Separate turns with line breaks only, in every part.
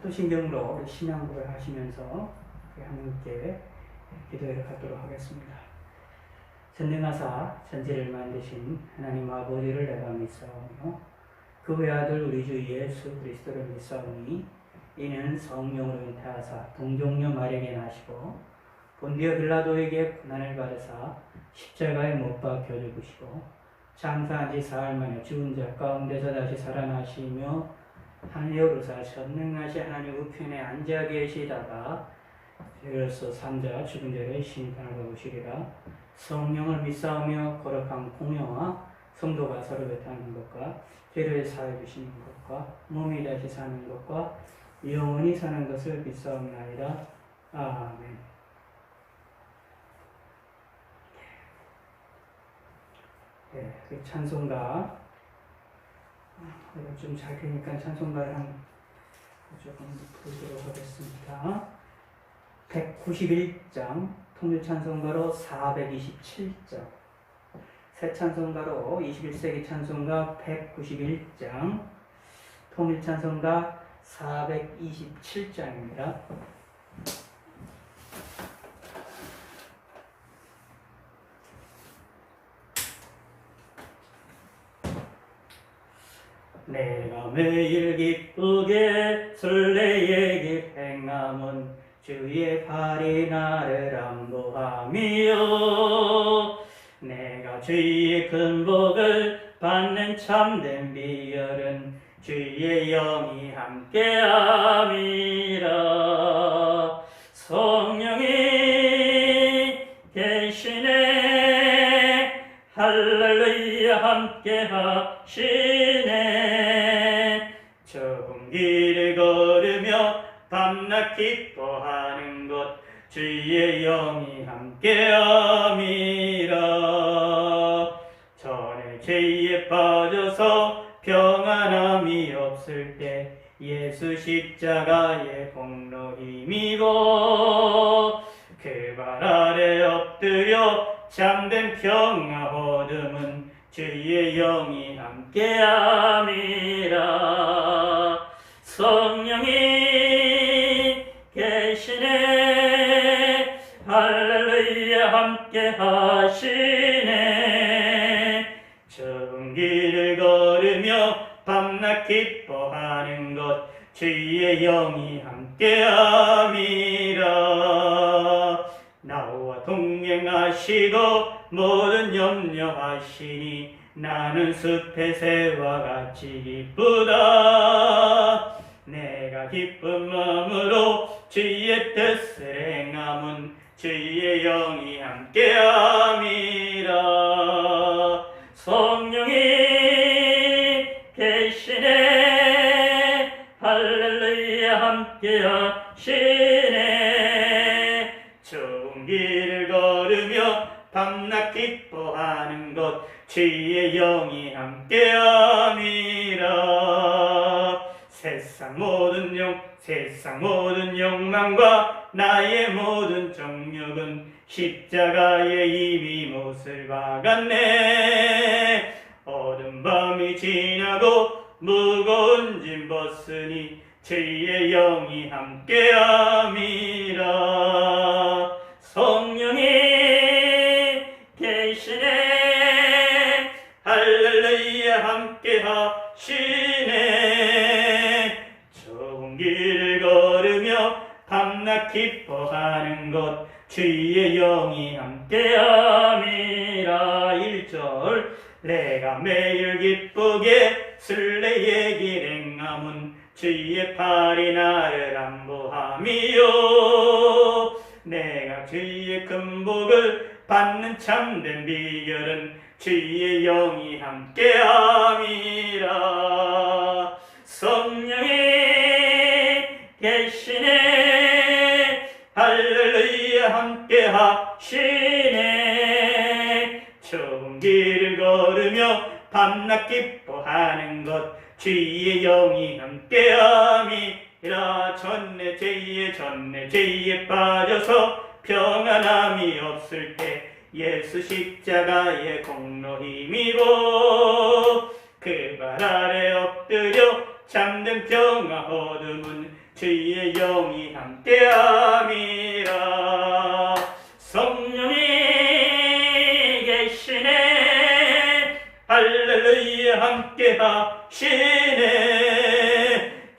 사도신경으로 우리 신앙고를 하시면서 하나님께 기도를 갖도록 하겠습니다. 전능하사 전지를 만드신 하나님 아버지를 내가 믿사오며 그 외아들 우리 주 예수 그리스도를 믿사오니 이는 성령으로 잉태하사 동정녀 마리아에게 나시고 본디오 빌라도에게 고난을 받으사 십자가에 못 박혀 죽으시고 장사한 지 사흘 만에 죽은 자 가운데서 다시 살아나시며 하늘에 오르사 전능하신 하나님 우편에 앉아 계시다가 이로써 산자 죽은 자를 심판하러 오시리라. 성령을 믿사오며 거룩한 공회와 성도가 서로 교통하는 것과 죄를 사해 주시는 것과 몸이 다시 사는 것과 영원히 사는 것을 믿사옵나이다. 아멘. 네, 그 찬송가 좀 잘 되니까 찬송가를 조금 부르도록 하겠습니다. 191장 통일찬송가로 427장 새 찬송가로 21세기 찬송가 191장 통일찬송가 427장입니다. 내가 매일 기쁘게 순례의 길 행함은 주의 팔이 나를 안보함이요 내가 주의 큰 복을 받는 참된 비결은 주의 영이 함께함이라. 성령이 계시네 할렐루야 함께하시네. 좁은 길을 걸으며 밤낮 기뻐하는 것 주의 영이 함께함이라. 전에 죄에 빠져서 평안함이 없을 때 예수 십자가의 공로 힘입어 그 발 아래 엎드려 잠든 평화 얻음은 주의 영이 함께함이라. 성령이 계시네 할렐루야 함께하시네. 좁은 길을 걸으며 밤낮 기뻐하는 것 주의 영이 함께함이라. 나와 동행하시고 모든 염려하시니 나는 숲의 새와 같이 기쁘다. 내가 기쁜 마음으로 주의 뜻을 행함은 주의 영이 함께함이라. 성령이 계시네 할렐루야 함께하시네. 좁은 길을 걸으며 밤낮 기뻐하는 것 주의 영이 함께함이라. 세상 모든 욕망과 나의 모든 정욕은 십자가에 이미 못을 박았네. 어두운 밤이 지나고 무거운 짐 벗으니 주의 영이 함께함이라. 성령이 계시네 할렐루야 함께하시네. 좁은 길을 걸으며 밤낮 기뻐하는 것 주의 영이 함께함이라. 1절 내가 매일 기쁘게 순례의 길 행함은 주의 팔이 나를 안보함이요 내가 주의 큰 복을 받는 참된 비결은 주의 영이 함께함이라. 성령이 계시네 할렐루야 함께하시네. 좁은 길을 걸으며 밤낮 기뻐하는 것 주의 영이 함께함이라. 전내 죄에 빠져서 평안함이 없을 때 예수 십자가의 공로 힘입어 그 발 아래 엎드려 잠든 평화 얻음은
주의 영이 함께함이라. 성령이 계시네. 할렐루야 함께하시네.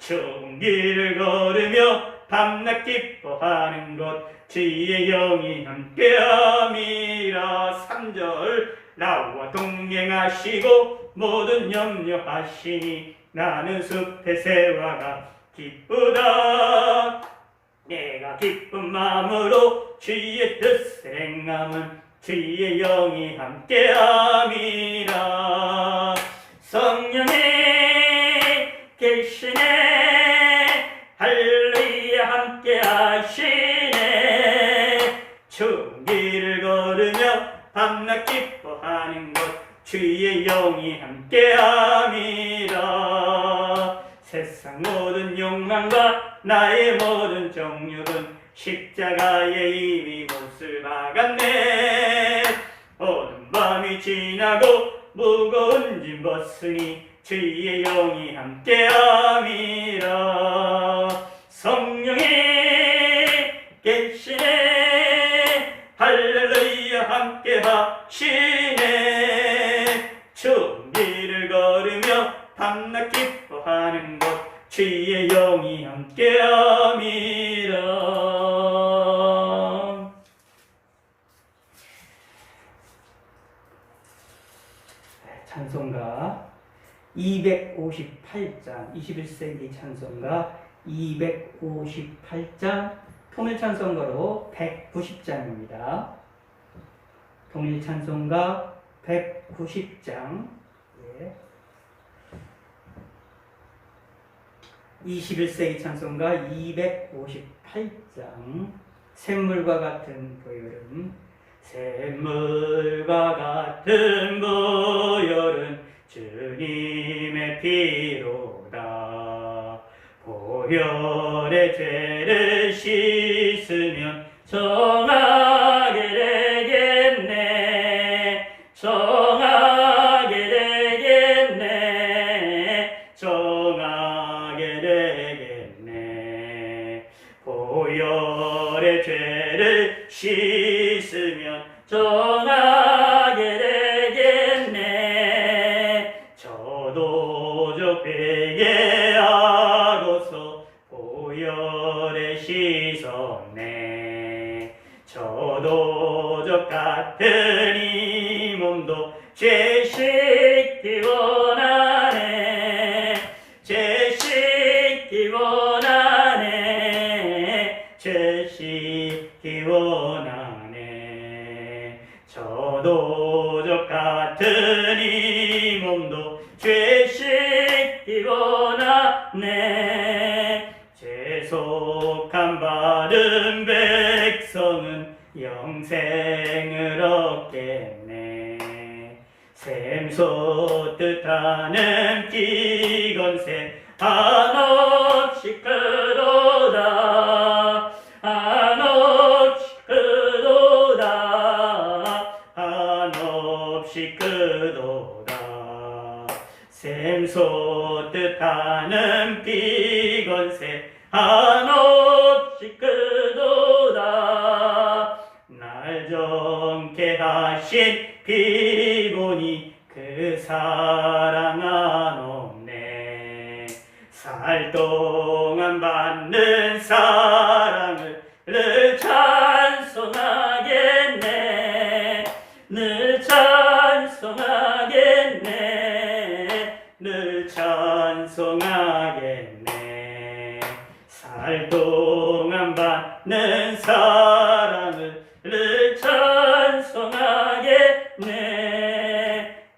종기를 걸으며 밤낮 기뻐하는 것 주의 영이 함께함이라. 3절 나와 동행하시고 모든 염려하시니 나는 숲의 새와가 기쁘다. 내가 기쁜 마음으로 주의 뜻을 행함은 주의 영이 함께함이라. 성령이 계시네. 할렐루야 함께하시네. 종기를 걸으며 밤낮 기뻐하는 것 주의 영이 함께함이라. 세상 모든 욕망과 나의 모든 정욕은 십자가에 이미 못을 박았네. 어두운 밤이 지나고 무거운 짐 벗으니 주의 영이 함께함이라. 성령이 계시네. 할렐루야 함께하시네. 종기를 걸으며 밤낮 기뻐하는 것 주의 영이 함께함이라.
찬송가 258장 21세기 찬송가 258장 통일찬송가로 190장입니다. 통일찬송가 190장 21세기 찬송가 258장 샘물과 같은 보혈은 샘물과 같은 보혈은 주님의 피로다. 보혈의 죄를 씻으면 정하게 되겠네. 정하게 되겠네. 정하게 되겠네. 보혈의 죄를 씻으면 정하게 되겠네. 저도적 회개하고서 보혈에 씻었네. 저도적 같은 이 몸도 죄 씻기 원하네. 죄 씻기 원하네. 죄 씻기 원하네. 저도적 같은 이 몸도 죄 씻기 원하네. 죄속함 받은 백성은 영생을 얻겠네. 샘솟듯 하는 기건새 한없이 크도다. 한없이 크도다. 한없이 크도다. 샘솟듯 하는 비건새 한없이 크도다. 날 정케 하신 피보니 그 사랑 한없네. 살 동안 받는 사랑을 늘 찬송하겠네. 늘 찬송하겠네. 늘 찬송하겠네. 살 동안 받는 사랑을 늘 찬송하겠네.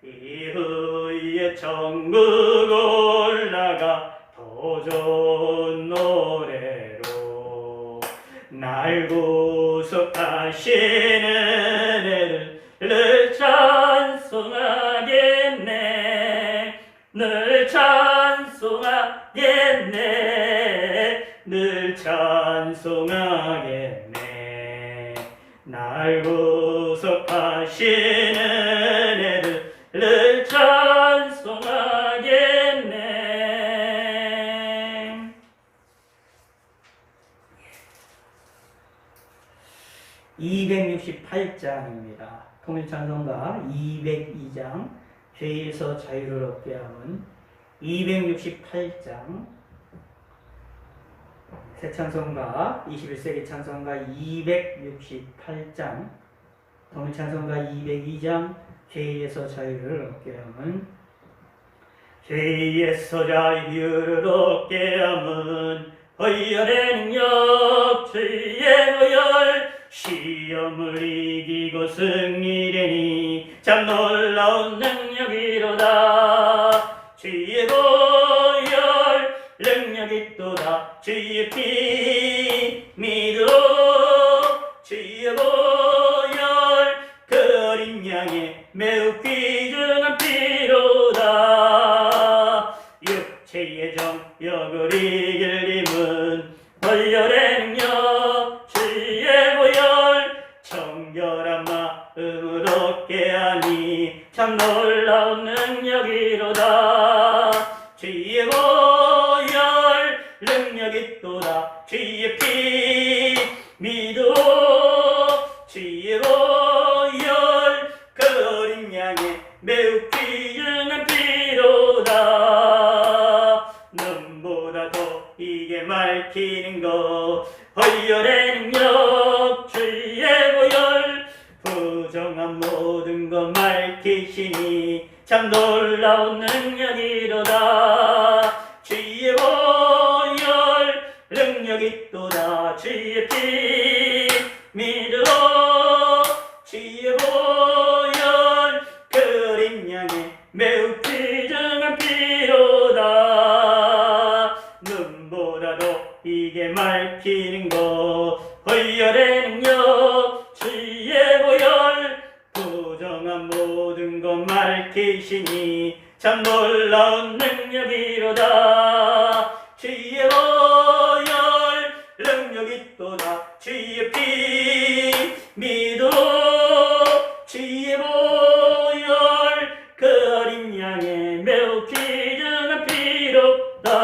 이후에 천국 올라가 더 좋은 노래로 날 구속하시는 애를 늘 찬송하겠네. 늘 찬송하겠네. 늘 찬송하겠네. 날 구속하시는 애를 늘 찬송하겠네. 268장입니다. 통일찬송가 202장 죄에서 자유를 얻게 함은 268장 새찬송가 21세기 찬송가 268장 통일찬송가 202장 죄에서 자유를 얻게 함은
죄에서 자유를 얻게 함은 의열의 능력 주의 보혈 시험을 이기고 승리되니 참 놀라운 능력이로다. 주의 보혈 능력이 또다. 주의 피 믿어 주의 보혈 그 어린 양의 매우 귀중한 피로다. 육체의 정욕을 이길 힘은 보혈의 능력 주의 보혈 정결한 마음을 얻게 하니 참 놀라운 능력이로다. 주의 보혈 능력이 또다. 주의 피 믿어 주의 보혈 그 어린 양의 매우 귀중한 피로다. 눈보다 더 이게 맑히는 것 보혈의 능력 주의 보혈 부정한 모든 것 맑히시니 참 놀라운 능력이로다. 주의 보혈 능력이 또다. 주의 피 믿어 주의 보혈 그 어린 양의 매우 귀중한 피로다. 눈보다도 이게 맑히는 것 보혈의 능력 주의 보혈 부정한 모든 것 맑히시니 참 놀라운 능력이로다. 주의 보혈 능력이 또다. 주의 피 믿어 주의 보혈 그 어린 양의 매우 귀중한 피로다.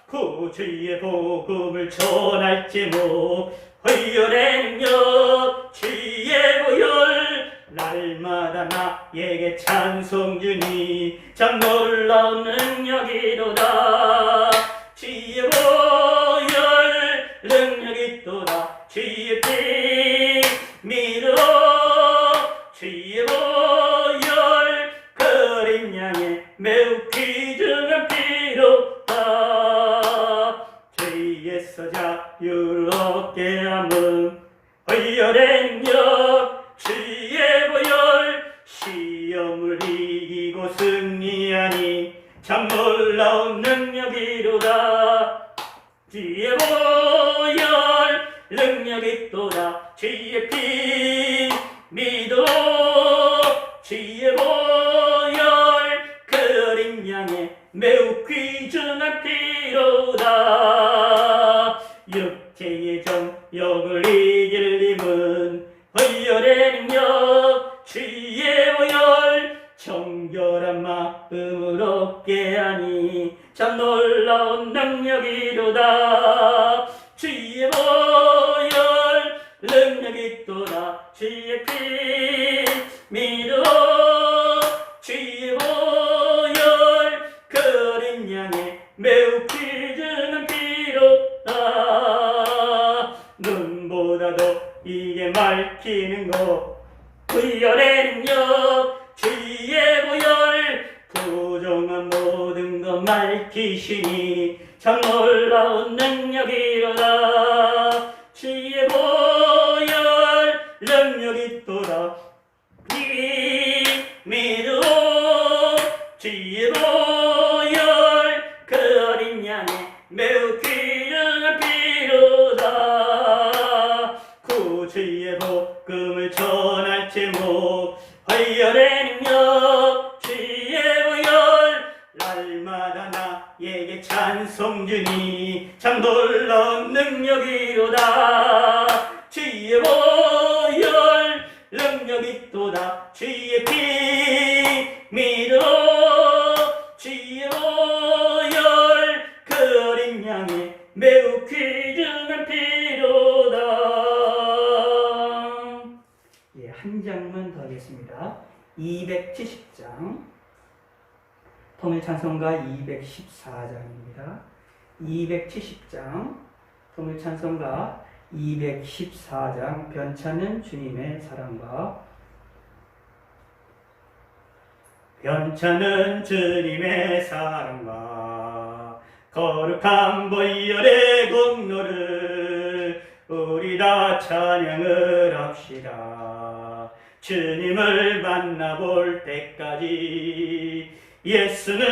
구주의 복음을 전할 제목 보혈의 능력 주의 보혈 날마다 나에게 찬송 주니 참 놀라운 능력이로다. 주의 보혈 능력이 또다. 주의 피 믿어 주의 보혈 그 어린 양의 매우 귀중한 피로다. 죄에서 자유를 얻게 함은 보혈의 능력 주의 보혈 시험을 이기고 승리하니 참 놀라운 능력이로다. 주의 보혈 능력이 또다. 주의 피 믿어 주의 보혈 그 어린 양의 매우 귀중한 피로다. 육체의 정욕을 이길 힘은 보혈의 능력 주의 보혈 정결한 마음을 얻게 하니 참 놀라운 능력이로다. 주의 보혈 능력이 또다. 주의 피 믿어 주의 보혈 그 어린 양의 매우 귀중한 피로다. 눈보다도 이게 맑히는 것 보혈의 능력 주의 보혈 부정한 모든 것 맑히시니 참 놀라운 능력이로다. 주의 보혈 능력이 또다. 피 믿어 주의 보혈 그 어린 양의 매우 귀중한 피로다. 구주의 복음을 전할 제목 보혈의 능력 주의 보혈 날마다 나에게 찬송 주니 참 놀라운 능력이로다. 주의 보혈 능력이 또다. 주의 피 믿어 주의 보혈 그 어린 양의 매우 귀중한 피로다.
기도하겠습니다. 270장 통일찬송가 214장입니다. 270장 통일찬송가 214장 변찮는 주님의 사랑과
변찮은 주님의 사랑과 거룩한 보혈의 공로를 우리 다 찬양을 합시다. 주님을 만나볼 때까지 예수는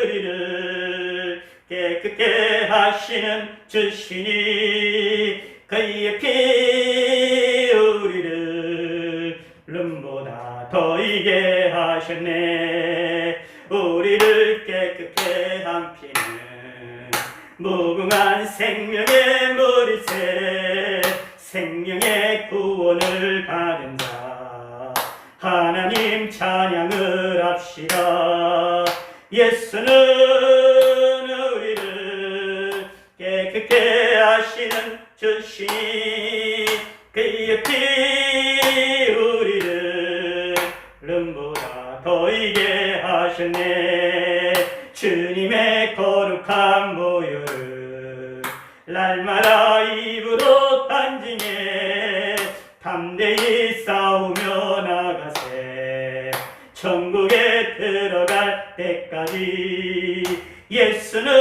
우리를 깨끗게 하시는 주시니 그의 피 우리를 눈보다 더 이게 하셨네. 우리를 깨끗게 한 피는 무궁한 생명의 물일새 생명의 구원을 받은 자 하나님 찬양을 합시다. 예수는 우리를 깨끗게 하시는 주시니 그의 피 우리를 눈보다 더 이게 하셨네. 주님의 거룩한 보혈을 날마다 입으로 단징해 담대히 싸우며 나가세. 천국에 들어갈 때까지 예수는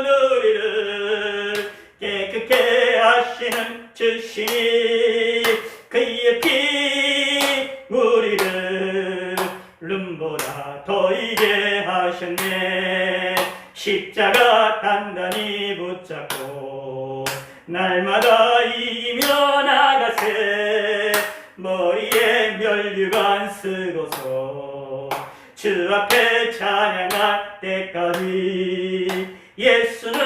우리를 깨끗게 하시는 주시니 그의 피 우리를 눈보다 더 이게 하셨네. 십자가 단단히 붙잡고 날마다 이기며 나가세. 머리에 면류관 쓰고서 주 앞에 찬양할 때까지 예수는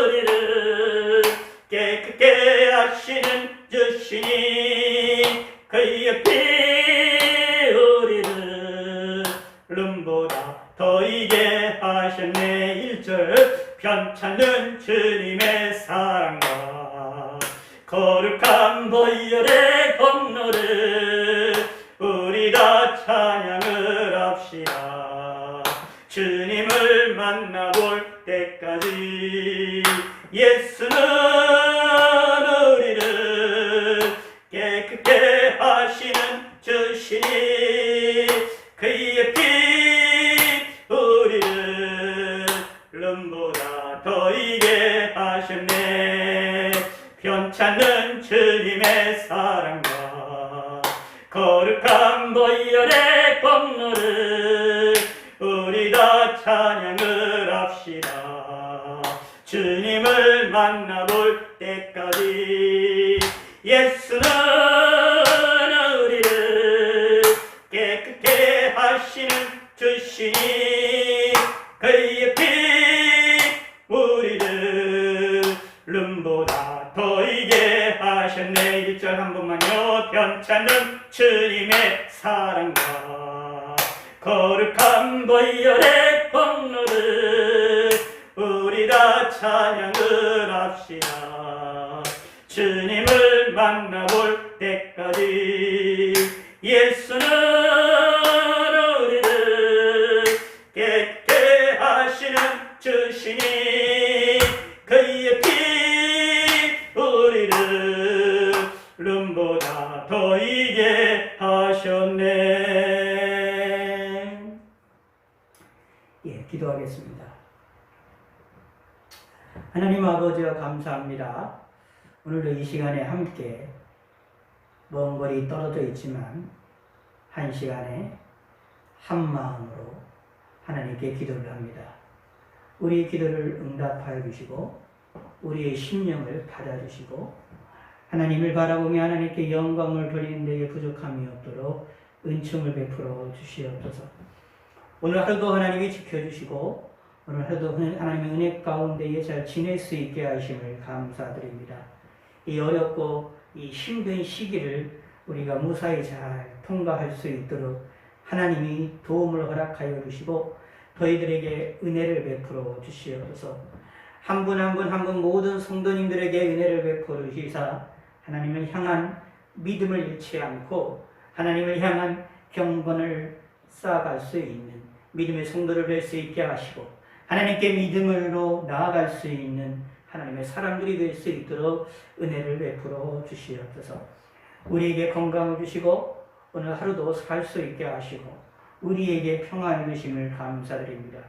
우리를 깨끗게 하시는 주시니 그의 피 우리를 눈보다 더 이게 하셨네. 1절 편찮는 주님의 사랑과 거룩한 보혈의 공로를 우리 다 찬양을 합시다. 주님을 만나볼 때까지 예수는 우리를 깨끗게 하시는 주시니 그의 피 우리를 눈보다 더 이게 하셨네. 편찮는 주님의 사랑과 거룩한 보혈의 공로를 우리 다 찬양을 합시다. 주님을 만나볼 때까지 예수는 우리를 깨끗게 하시는 주시니 그의 피 우리를 눈보다 더 이게 하셨네. 1절 한 번만요. 편찮는 주님의 사랑과 거룩한 보혈의 공로를 우리 다 찬양을 합시다. 주님을 만나볼 때까지 예수는 우리를 깨끗게 하시는 주시니 그의 피 우리를 눈보다 더 이게 하셨네.
예, 기도하겠습니다. 하나님 아버지와 감사합니다. 오늘도 이 시간에 함께 먼 거리 떨어져 있지만 한 시간에 한 마음으로 하나님께 기도를 합니다. 우리의 기도를 응답하여 주시고 우리의 심령을 받아주시고 하나님을 바라보며 하나님께 영광을 돌리는 데에 부족함이 없도록 은총을 베풀어 주시옵소서. 오늘 하루도 하나님이 지켜주시고 오늘 하루도 하나님의 은혜 가운데에 잘 지낼 수 있게 하심을 감사드립니다. 이 어렵고 이 힘든 시기를 우리가 무사히 잘 통과할 수 있도록 하나님이 도움을 허락하여 주시고 저희들에게 은혜를 베풀어 주시옵소서. 한 분 한 분 모든 성도님들에게 은혜를 베풀어 주시사 하나님을 향한 믿음을 잃지 않고 하나님을 향한 경건을 쌓아갈 수 있는 믿음의 성도를 될 수 있게 하시고 하나님께 믿음으로 나아갈 수 있는 하나님의 사람들이 될 수 있도록 은혜를 베풀어 주시옵소서. 우리에게 건강을 주시고 오늘 하루도 살 수 있게 하시고 우리에게 평안을 주심을 감사드립니다.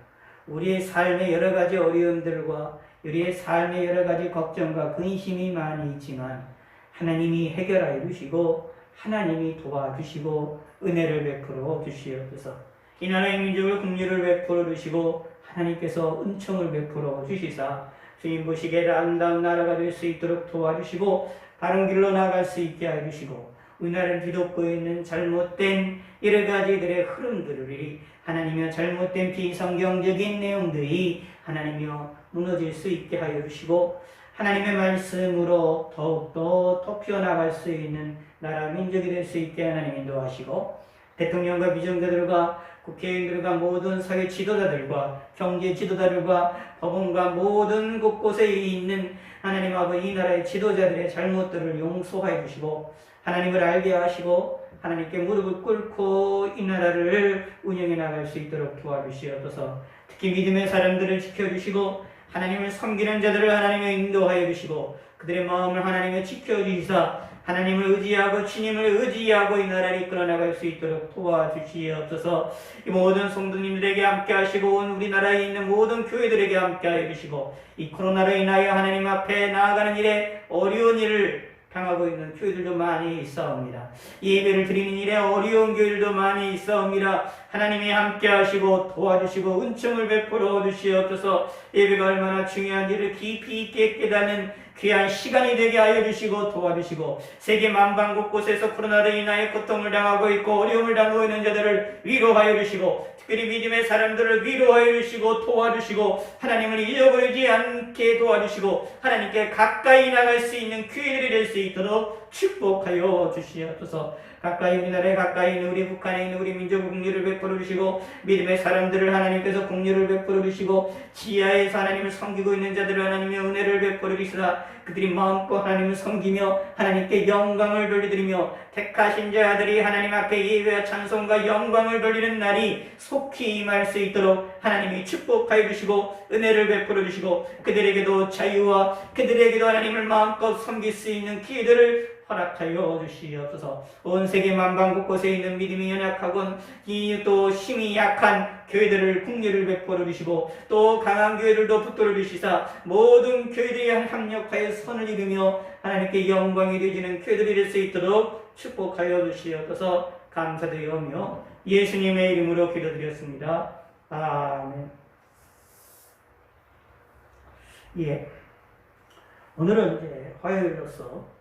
우리의 삶의 여러 가지 어려움들과 우리의 삶의 여러 가지 걱정과 근심이 많이 있지만 하나님이 해결하여 주시고 하나님이 도와주시고 은혜를 베풀어 주시옵소서. 이 나라의 민족을 긍휼을 베풀어 주시고 하나님께서 은총을 베풀어 주시사 주님 보시기에 아름다운 나라가 될 수 있도록 도와주시고 바른 길로 나아갈 수 있게 해주시고 우리나라를 뒤덮고 있는 잘못된 여러 가지들의 흐름들이 하나님이여 잘못된 비성경적인 내용들이 하나님이여 무너질 수 있게 하여 주시고 하나님의 말씀으로 더욱더 피어나갈 수 있는 나라 민족이 될 수 있게 하나님 인도하시고 대통령과 비정자들과 국회의원들과 모든 사회 지도자들과 경제 지도자들과 법원과 모든 곳곳에 있는 하나님 아버지 이 나라의 지도자들의 잘못들을 용서하여 주시고 하나님을 알게 하시고 하나님께 무릎을 꿇고 이 나라를 운영해 나갈 수 있도록 도와주시옵소서. 특히 믿음의 사람들을 지켜주시고 하나님을 섬기는 자들을 하나님의 인도하여 주시고 그들의 마음을 하나님의 지켜주시사 하나님을 의지하고 주님을 의지하고 이 나라를 이끌어 나갈 수 있도록 도와주시옵소서. 이 모든 성도님들에게 함께 하시고 우리나라에 있는 모든 교회들에게 함께 하여 주시고 이 코로나로 인하여 하나님 앞에 나아가는 일에 어려운 일을 당하고 있는 교회들도 많이 있사옵니다. 예배를 드리는 일에 어려운 교회들도 많이 있사옵니다. 하나님이 함께 하시고 도와주시고 은총을 베풀어 주시옵소서. 예배가 얼마나 중요한지를 깊이 있게 깨닫는 귀한 시간이 되게 하여 주시고 도와주시고 세계 만방 곳곳에서 코로나로 인하여 고통을 당하고 있고 어려움을 당하고 있는 자들을 위로하여 주시고 특별히 믿음의 사람들을 위로하여 주시고 도와주시고 하나님을 잊어버리지 않게 도와주시고 하나님께 가까이 나갈 수 있는 교회들이 될 수 있도록 축복하여 주시옵소서. 가까이 우리나라에 가까이 있는 우리 북한에 있는 우리 민족 긍휼을 베풀어 주시고 믿음의 사람들을 하나님께서 긍휼을 베풀어 주시고 지하에서 하나님을 섬기고 있는 자들을 하나님의 은혜를 베풀어 주시라. 그들이 마음껏 하나님을 섬기며 하나님께 영광을 돌려드리며 택하신 자들이 하나님 앞에 예배와 찬송과 영광을 돌리는 날이 속히 임할 수 있도록 하나님이 축복하여 주시고 은혜를 베풀어 주시고 그들에게도 자유와 그들에게도 하나님을 마음껏 섬길 수 있는 기회들을 허락하여 주시옵소서. 온 세계 만방 곳곳에 있는 믿음이 연약하곤 또 힘이 약한 교회들을 긍휼을 베풀어 주시고 또 강한 교회들도 붙들어 주시사 모든 교회들이 협력하여 선을 이루며 하나님께 영광이 되어지는 교회들이 될 수 있도록 축복하여 주시옵소서. 감사드리오며 예수님의 이름으로 기도드렸습니다. 아멘. 예. 오늘은 이제 화요일로서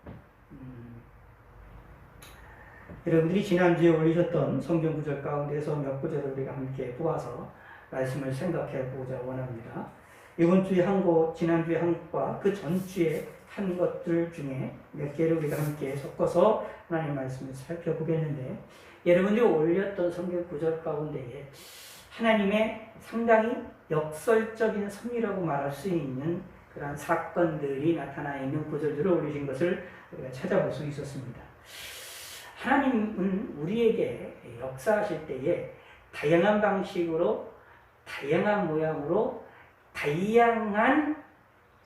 여러분들이 지난주에 올리셨던 성경 구절 가운데서 몇 구절을 우리가 함께 보아서 말씀을 생각해 보자 원합니다. 이번 주에 한 것, 지난주에 한 것과 그 전주에 한 것들 중에 몇 개를 우리가 함께 섞어서 하나님 말씀을 살펴보겠는데 여러분들이 올렸던 성경 구절 가운데에 하나님의 상당히 역설적인 섭리라고 말할 수 있는 그러한 사건들이 나타나 있는 구절들을 올리신 것을 우리가 찾아볼 수 있었습니다. 하나님은 우리에게 역사하실 때에 다양한 방식으로 다양한 모양으로 다양한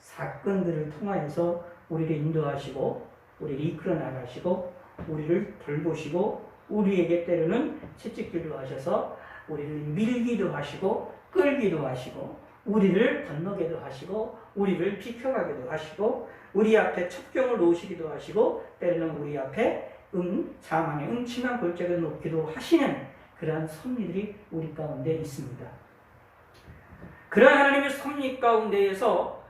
사건들을 통하여서 우리를 인도하시고 우리를 이끌어 나가시고 우리를 돌보시고 우리에게 때로는 채찍질도 하셔서 우리를 밀기도 하시고 끌기도 하시고 우리를 건너게도 하시고 우리를 비켜가기도 하시고 우리 앞에 첩경을 놓으시기도 하시고 때로는 우리 앞에 사망의 음침한 골짜기를 놓기도 하시는 그러한 섭리들이 우리 가운데 있습니다. 그러한 하나님의 섭리 가운데에서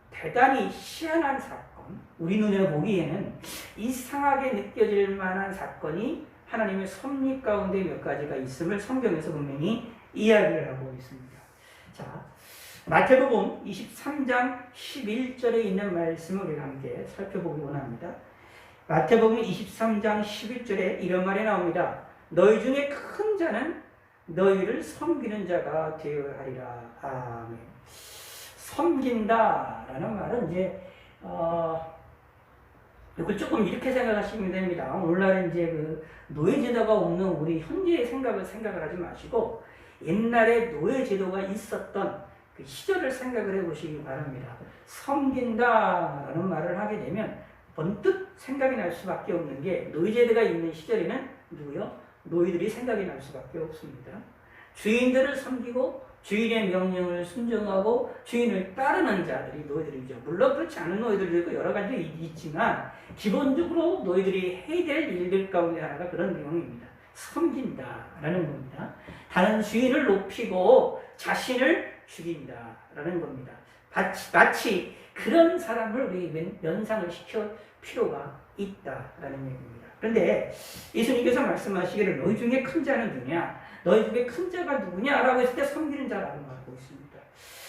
대단히 희한한 사건, 우리 눈에 보기에는 이상하게 느껴질 만한 사건이 하나님의 섭리 가운데 몇 가지가 있음을 성경에서 분명히 이야기를 하고 있습니다. 자, 마태복음 23장 11절에 있는 말씀을 우리가 함께 살펴보기 원합니다. 마태복음 23장 11절에 이런 말이 나옵니다. 너희 중에 큰 자는 너희를 섬기는 자가 되어야 하리라. 아멘. 섬긴다라는 말은 이제 그리고 조금 이렇게 생각하시면 됩니다. 오늘날 이제 그 노예제도가 없는 우리 현재의 생각을 하지 마시고 옛날에 노예제도가 있었던 그 시절을 생각을 해보시기 바랍니다. 섬긴다라는 말을 하게 되면 번뜩 생각이 날 수밖에 없는 게 노예제도가 있는 시절에는 누구요? 노예들이 생각이 날 수밖에 없습니다. 주인들을 섬기고 주인의 명령을 순종하고 주인을 따르는 자들이 노예들이죠. 물론 그렇지 않은 노예들도 있고 여러 가지 있지만 기본적으로 노예들이 해야 될 일들 가운데 하나가 그런 내용입니다. 섬긴다라는 겁니다. 다른 주인을 높이고 자신을 죽인다라는 겁니다. 마치 그런 사람을 우리 연상을 시킬 필요가 있다라는 얘기입니다. 그런데 예수님께서 말씀하시기를 너희 중에 큰 자는 누구냐? 너희 중에 큰 자가 누구냐라고 했을 때 섬기는 자라고 말하고 있습니다.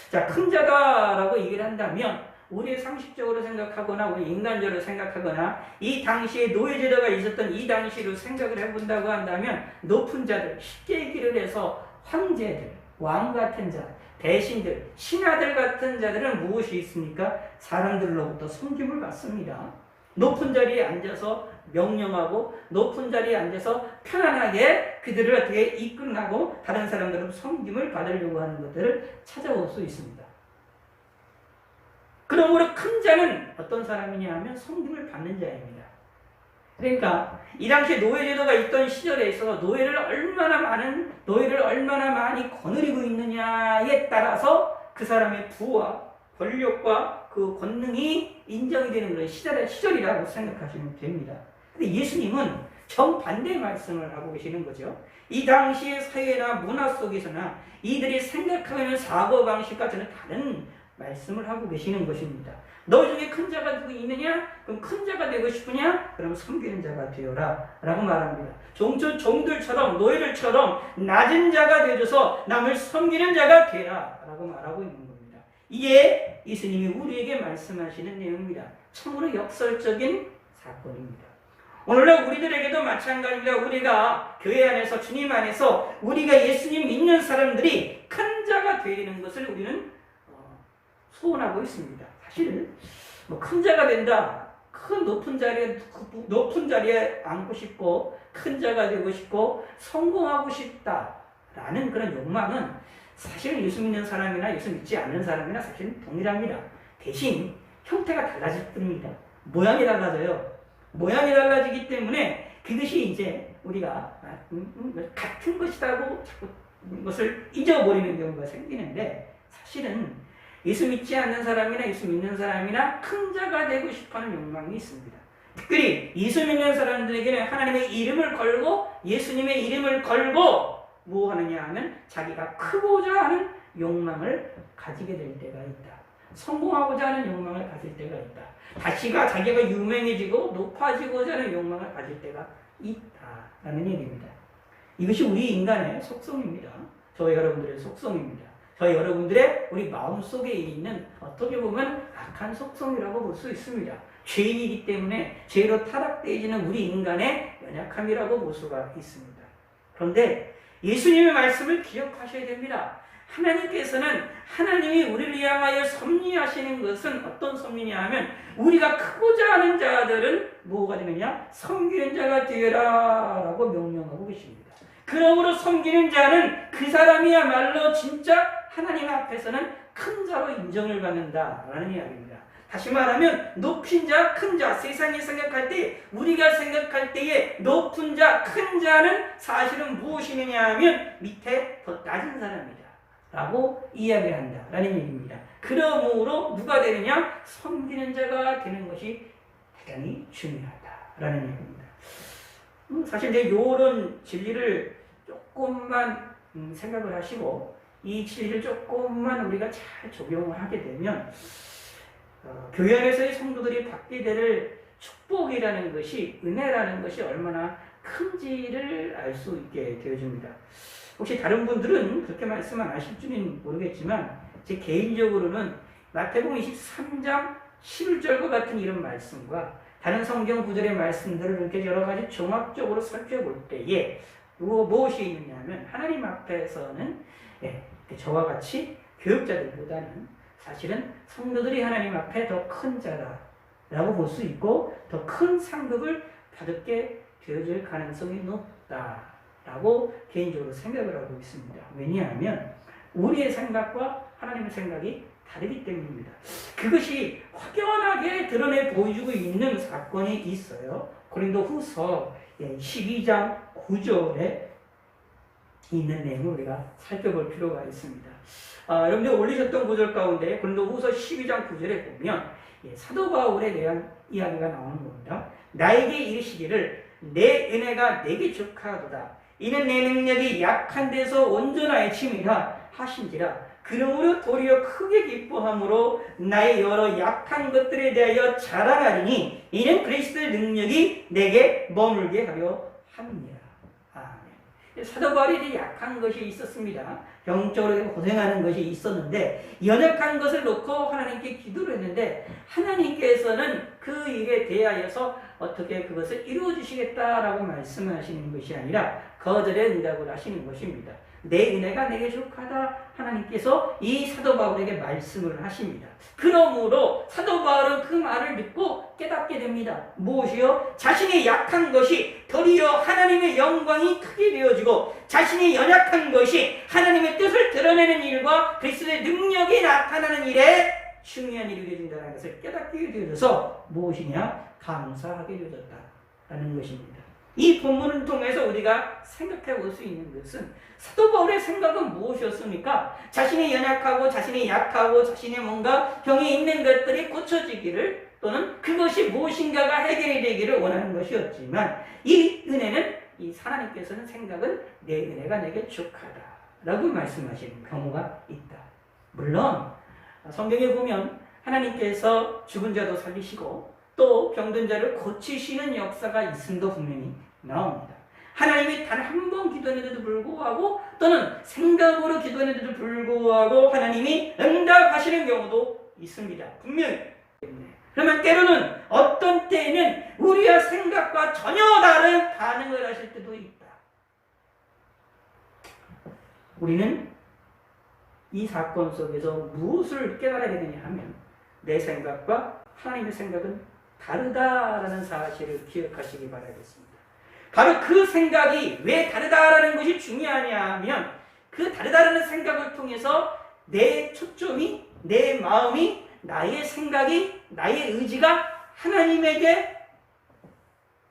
자, 큰 자다라고 얘기를 한다면 우리 상식적으로 생각하거나 우리 인간적으로 생각하거나 이 당시에 노예제도가 있었던 이 당시로 생각을 해본다고 한다면 높은 자들, 쉽게 얘기를 해서 황제들, 왕 같은 자, 대신들, 신하들 같은 자들은 무엇이 있습니까? 사람들로부터 섬김을 받습니다. 높은 자리에 앉아서 명령하고 높은 자리에 앉아서 편안하게 그들을 어떻게 이끌고 다른 사람들은 섬김을 받으려고 하는 것들을 찾아볼 수 있습니다. 그러므로 큰 자는 어떤 사람이냐 하면 섬김을 받는 자입니다. 그러니까 이 당시에 노예제도가 있던 시절에 있어서 노예를 얼마나 많이 거느리고 있느냐에 따라서 그 사람의 부와 권력과 그 권능이 인정이 되는 그런 시절이라고 생각하시면 됩니다. 근데 예수님은 정반대의 말씀을 하고 계시는 거죠. 이 당시의 사회나 문화 속에서나 이들이 생각하고 있는 사고방식과 저는 다른 말씀을 하고 계시는 것입니다. 너 중에 큰 자가 누구 있느냐? 그럼 큰 자가 되고 싶으냐? 그럼 섬기는 자가 되어라 라고 말합니다. 종들처럼 노예들처럼 낮은 자가 되어서 남을 섬기는 자가 되라 라고 말하고 있는 겁니다. 이게 예수님이 우리에게 말씀하시는 내용입니다. 참으로 역설적인 사건입니다. 오늘날 우리들에게도 마찬가지입니다. 우리가 교회 안에서 주님 안에서 우리가 예수님 믿는 사람들이 큰 자가 되는 것을 우리는 소원하고 있습니다. 사실 큰 자가 된다, 큰 높은 자리에 앉고 싶고 큰 자가 되고 싶고 성공하고 싶다라는 그런 욕망은 사실은 예수 믿는 사람이나 예수 믿지 않는 사람이나 사실은 동일합니다. 대신 형태가 달라질 뿐입니다. 모양이 달라져요. 모양이 달라지기 때문에 그것이 이제 우리가 같은 것이라고 자꾸 것을 잊어버리는 경우가 생기는데 사실은 예수 믿지 않는 사람이나 예수 믿는 사람이나 큰 자가 되고 싶어하는 욕망이 있습니다. 특별히 예수 믿는 사람들에게는 하나님의 이름을 걸고 예수님의 이름을 걸고 뭐 하느냐 하면 자기가 크고자 하는 욕망을 가지게 될 때가 있다. 성공하고자 하는 욕망을 가질 때가 있다. 자기가 유명해지고 높아지고자 하는 욕망을 가질 때가 있다라는 얘기입니다. 이것이 우리 인간의 속성입니다. 저희 여러분들의 속성입니다. 저희 여러분들의 우리 마음속에 있는 어떻게 보면 악한 속성이라고 볼 수 있습니다. 죄인이기 때문에 죄로 타락되어지는 우리 인간의 연약함이라고 볼 수가 있습니다. 그런데 예수님의 말씀을 기억하셔야 됩니다. 하나님께서는 하나님이 우리를 위하여 섭리하시는 것은 어떤 섭리냐 하면 우리가 크고자 하는 자들은 뭐가 되느냐? 섬기는 자가 되어라 라고 명령하고 계십니다. 그러므로 섬기는 자는 그 사람이야말로 진짜 하나님 앞에서는 큰 자로 인정을 받는다라는 이야기입니다. 다시 말하면 높은 자, 큰 자, 세상이 생각할 때 우리가 생각할 때에 높은 자, 큰 자는 사실은 무엇이냐 하면 밑에 더 낮은 사람이다 라고 이야기를 한다라는 얘기입니다. 그러므로 누가 되느냐? 섬기는 자가 되는 것이 대단히 중요하다라는 얘기입니다. 사실 이제 이런 진리를 조금만 생각을 하시고 이 진리를 조금만 우리가 잘 적용을 하게 되면 교회 안에서의 성도들이 받게 될 축복이라는 것이, 은혜라는 것이 얼마나 큰지를 알 수 있게 되어집니다. 혹시 다른 분들은 그렇게 말씀 안 하실지는 모르겠지만 제 개인적으로는 마태복음 23장 11절과 같은 이런 말씀과 다른 성경 구절의 말씀들을 이렇게 여러 가지 종합적으로 살펴볼 때에 무엇이 있느냐 하면 하나님 앞에서는 저와 같이 교육자들보다는 사실은 성도들이 하나님 앞에 더 큰 자라 라고 볼 수 있고 더 큰 상급을 받게 되어질 가능성이 높다라고 개인적으로 생각을 하고 있습니다. 왜냐하면 우리의 생각과 하나님의 생각이 다르기 때문입니다. 그것이 확연하게 드러내 보여주고 있는 사건이 있어요. 고린도후서 12장 9절에 있는 내용을 우리가 살펴볼 필요가 있습니다. 여러분들 올리셨던 구절 가운데 고린도후서 12장 9절에 보면 사도 바울에 대한 이야기가 나오는 겁니다. 나에게 이르시기를 내 은혜가 내게 족하도다. 이는 내 능력이 약한 데서 온전하여 침이라 하신지라. 그러므로 도리어 크게 기뻐함으로 나의 여러 약한 것들에 대하여 자랑하리니 이는 그리스도의 능력이 내게 머물게 하려 함이라. 아멘. 사도 바울이 약한 것이 있었습니다. 영적으로 고생하는 것이 있었는데 연약한 것을 놓고 하나님께 기도를 했는데 하나님께서는 그 일에 대하여서 어떻게 그것을 이루어 주시겠다라고 말씀하시는 것이 아니라 거절의 응답을 하시는 것입니다. 내 은혜가 내게 족하다 하나님께서 이 사도 바울에게 말씀을 하십니다. 그러므로 사도 바울은 그 말을 듣고 깨닫게 됩니다. 무엇이요? 자신의 약한 것이 도리어 하나님의 영광이 크게 되어지고 자신이 연약한 것이 하나님의 뜻을 드러내는 일과 그리스도의 능력이 나타나는 일에 중요한 일이 되어진다는 것을 깨닫게 되어져서 무엇이냐? 감사하게 되어졌다라는 것입니다. 이 본문을 통해서 우리가 생각해 볼 수 있는 것은 사도 바울의 생각은 무엇이었습니까? 자신이 연약하고 자신이 약하고 자신의 뭔가 병이 있는 것들이 고쳐지기를 또는 그것이 무엇인가가 해결이 되기를 원하는 것이었지만 이 은혜는 이 하나님께서는 생각은 내 은혜가 내게 족하다라고 말씀하시는 경우가 있다. 물론 성경에 보면 하나님께서 죽은 자도 살리시고 또 병든 자를 고치시는 역사가 있음도 분명히 나옵니다. 하나님이 단 한 번 기도했는데도 불구하고 또는 생각으로 기도했는데도 불구하고 하나님이 응답하시는 경우도 있습니다. 분명히. 그러면 때로는 어떤 때에는 우리의 생각과 전혀 다른 반응을 하실 때도 있다. 우리는 이 사건 속에서 무엇을 깨달아야 되느냐 하면 내 생각과 하나님의 생각은 다르다라는 사실을 기억하시기 바라겠습니다. 바로 그 생각이 왜 다르다라는 것이 중요하냐 하면 그 다르다라는 생각을 통해서 내 초점이, 내 마음이, 나의 생각이, 나의 의지가 하나님에게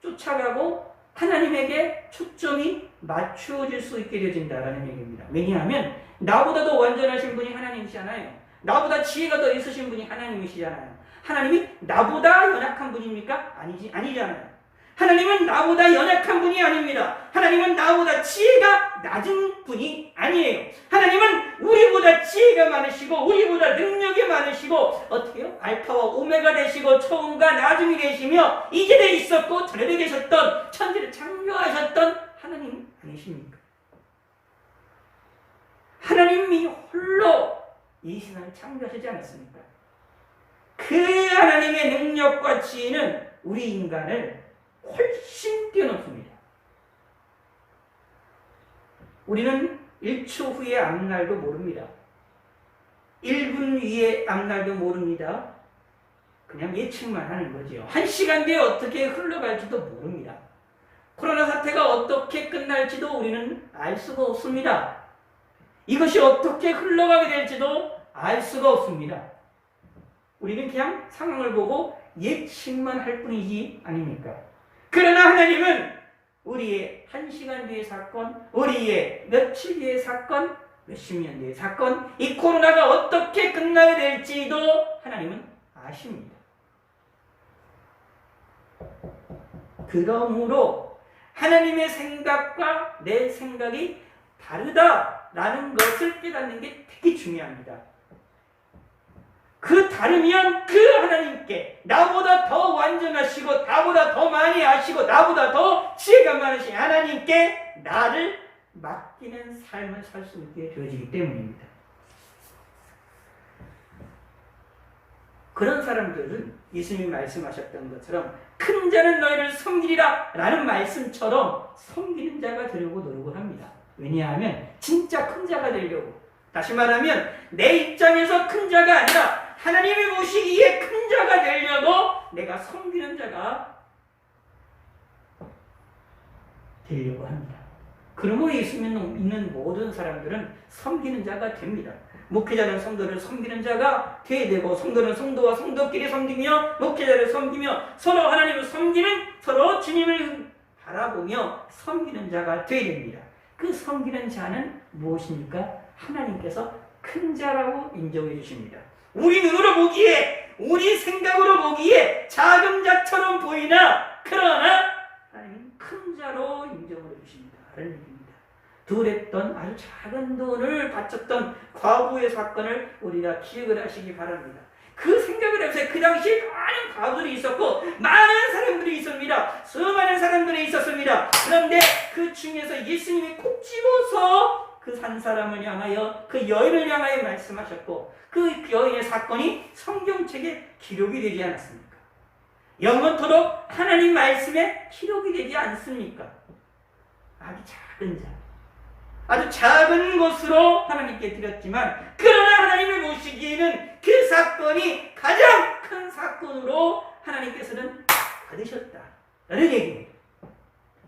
쫓아가고 하나님에게 초점이 맞추어질 수 있게 되어진다라는 얘기입니다. 왜냐하면 나보다 더 완전하신 분이 하나님이시잖아요. 나보다 지혜가 더 있으신 분이 하나님이시잖아요. 하나님이 나보다 연약한 분입니까? 아니잖아요. 하나님은 나보다 연약한 분이 아닙니다. 하나님은 나보다 지혜가 낮은 분이 아니에요. 하나님은 우리보다 지혜가 많으시고 우리보다 능력이 많으시고 어떻게요? 알파와 오메가 되시고 처음과 나중이 되시며 이전에 있었고 전에 계셨던 천지를 창조하셨던 하나님 아니십니까? 하나님이 홀로 이 세상을 창조하시지 않았습니까? 그 하나님의 능력과 지혜는 우리 인간을 훨씬 뛰어넘습니다. 우리는 1초 후의 앞날도 모릅니다. 1분 위의 앞날도 모릅니다. 그냥 예측만 하는 거죠. 1시간 뒤에 어떻게 흘러갈지도 모릅니다. 코로나 사태가 어떻게 끝날지도 우리는 알 수가 없습니다. 이것이 어떻게 흘러가게 될지도 알 수가 없습니다. 우리는 그냥 상황을 보고 예측만 할 뿐이지 아닙니까? 그러나 하나님은 우리의 1시간 뒤의 사건, 우리의 며칠 뒤의 사건, 몇십 년 뒤의 사건, 이 코로나가 어떻게 끝나게 될지도 하나님은 아십니다. 그러므로 하나님의 생각과 내 생각이 다르다라는 것을 깨닫는 게 되게 중요합니다. 그 다르면 그 하나님께 나보다 더 완전하시고 나보다 더 많이 아시고 나보다 더 지혜가 많으신 하나님께 나를 맡기는 삶을 살 수 있게 되어지기 때문입니다. 그런 사람들은 예수님이 말씀하셨던 것처럼 큰 자는 너희를 섬기리라 라는 말씀처럼 섬기는 자가 되려고 노력을 합니다. 왜냐하면 진짜 큰 자가 되려고, 다시 말하면 내 입장에서 큰 자가 아니라 하나님이 보시기에 큰 자가 되려고 내가 섬기는 자가 되려고 합니다. 그러므로 예수 믿는 모든 사람들은 섬기는 자가 됩니다. 목회자는 성도를 섬기는 자가 되어야 되고, 성도는 성도와 성도끼리 섬기며, 목회자를 섬기며, 서로 하나님을 섬기는, 서로 주님을 바라보며 섬기는 자가 되어야 됩니다. 그 섬기는 자는 무엇입니까? 하나님께서 큰 자라고 인정해 주십니다. 우리 눈으로 보기에, 우리 생각으로 보기에 작은 자처럼 보이나, 그러나 하나님은 큰 자로 인정을 해 주십니다. 라는 얘기입니다. 덜했던 아주 작은 돈을 바쳤던 과부의 사건을 우리가 기억을 하시기 바랍니다. 그 생각을 해보세요. 그 당시에 많은 과부들이 있었고 많은 사람들이 있습니다. 수많은 사람들이 있었습니다. 그런데 그 중에서 예수님이 콕 집어서 그 산 사람을 향하여, 그 여인을 향하여 말씀하셨고, 그 여인의 사건이 성경책에 기록이 되지 않았습니까? 영원토록 하나님 말씀에 기록이 되지 않습니까? 아주 작은 자, 아주 작은 것으로 하나님께 드렸지만, 그러나 하나님을 보시기에는 그 사건이 가장 큰 사건으로 하나님께서는 받으셨다라는 얘기입니다.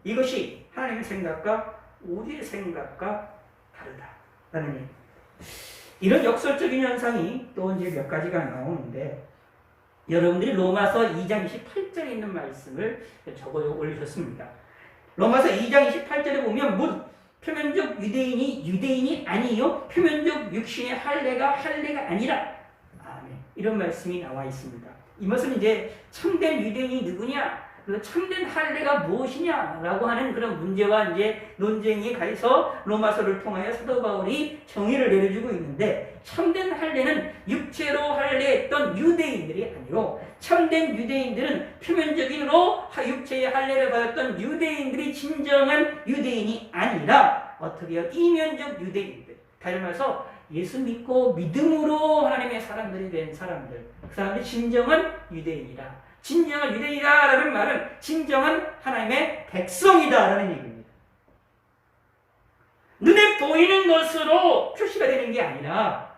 이것이 하나님의 생각과 우리의 생각과 다르다라는 얘기입니다. 이런 역설적인 현상이 또 이제 몇 가지가 나오는데, 여러분들이 로마서 2장 28절에 있는 말씀을 적어 올리셨습니다. 로마서 2장 28절에 보면 표면적 유대인이 아니요 표면적 육신의 할례가 아니라, 아멘, 이런 말씀이 나와 있습니다. 이것은 이제 참된 유대인이 누구냐, 그 참된 할례가 무엇이냐라고 하는 그런 문제와 이제 논쟁이 가해서 로마서를 통하여 사도 바울이 정의를 내려주고 있는데, 참된 할례는 육체로 할례했던 유대인들이 아니고, 참된 유대인들은 표면적인으로 육체의 할례를 받았던 유대인들이 진정한 유대인이 아니라 어떻게요? 이면적 유대인들, 다시 말해서 예수 믿고 믿음으로 하나님의 사람들이 된 사람들, 그 사람들이 진정한 유대인이다. 진정한 유대인이다라는 말은 진정한 하나님의 백성이다라는 얘기입니다. 눈에 보이는 것으로 표시가 되는 게 아니라,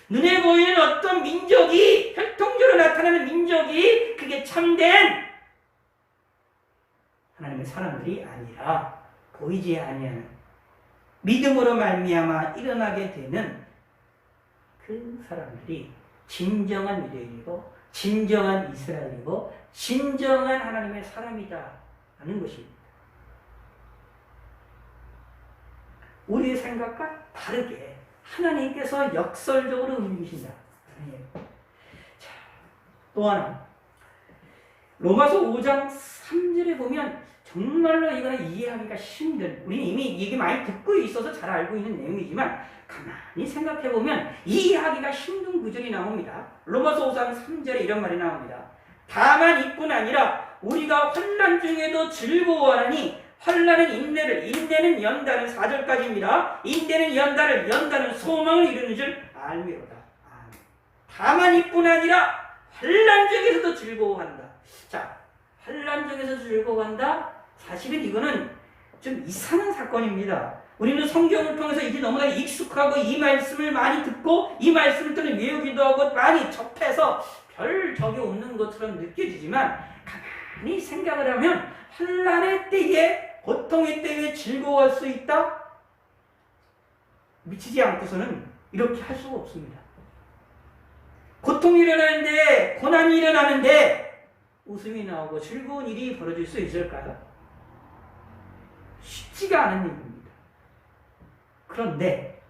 눈에 보이는 어떤 민족이, 혈통적으로 나타나는 민족이 그게 참된 하나님의 사람들이 아니라, 보이지 아니하는 믿음으로 말미암아 일어나게 되는 그 사람들이 진정한 유대인이고 진정한 이스라엘이고 진정한 하나님의 사람이다라는 것입니다. 우리의 생각과 다르게 하나님께서 역설적으로 움직이신다. 자, 또 하나, 로마서 5장 3절에 보면 정말로 이거는 이해하기가 힘든, 우리는 이미 얘기 많이 듣고 있어서 잘 알고 있는 내용이지만 가만히 생각해보면 이해하기가 힘든 구절이 나옵니다. 로마서 5장 3절에 이런 말이 나옵니다. 다만 이뿐 아니라 우리가 환난 중에도 즐거워하니, 환난은 인내를, 인내는 연단은, 4절까지입니다. 인내는 연단을, 연단은 소망을 이루는 줄 알미로다. 다만 이뿐 아니라 환난 중에서도 즐거워한다. 자, 환난 중에서 즐거워한다? 사실은 이거는 좀 이상한 사건입니다. 우리는 성경을 통해서 이제 너무나 익숙하고 이 말씀을 많이 듣고 이 말씀을 또는 외우기도 하고 많이 접해서 별 적이 없는 것처럼 느껴지지만, 가만히 생각을 하면 환난의 때에, 고통의 때에 즐거워할 수 있다? 미치지 않고서는 이렇게 할 수가 없습니다. 고통이 일어나는데, 고난이 일어나는데 웃음이 나오고 즐거운 일이 벌어질 수 있을까요? 쉽지가 않은 일입니다. 그런데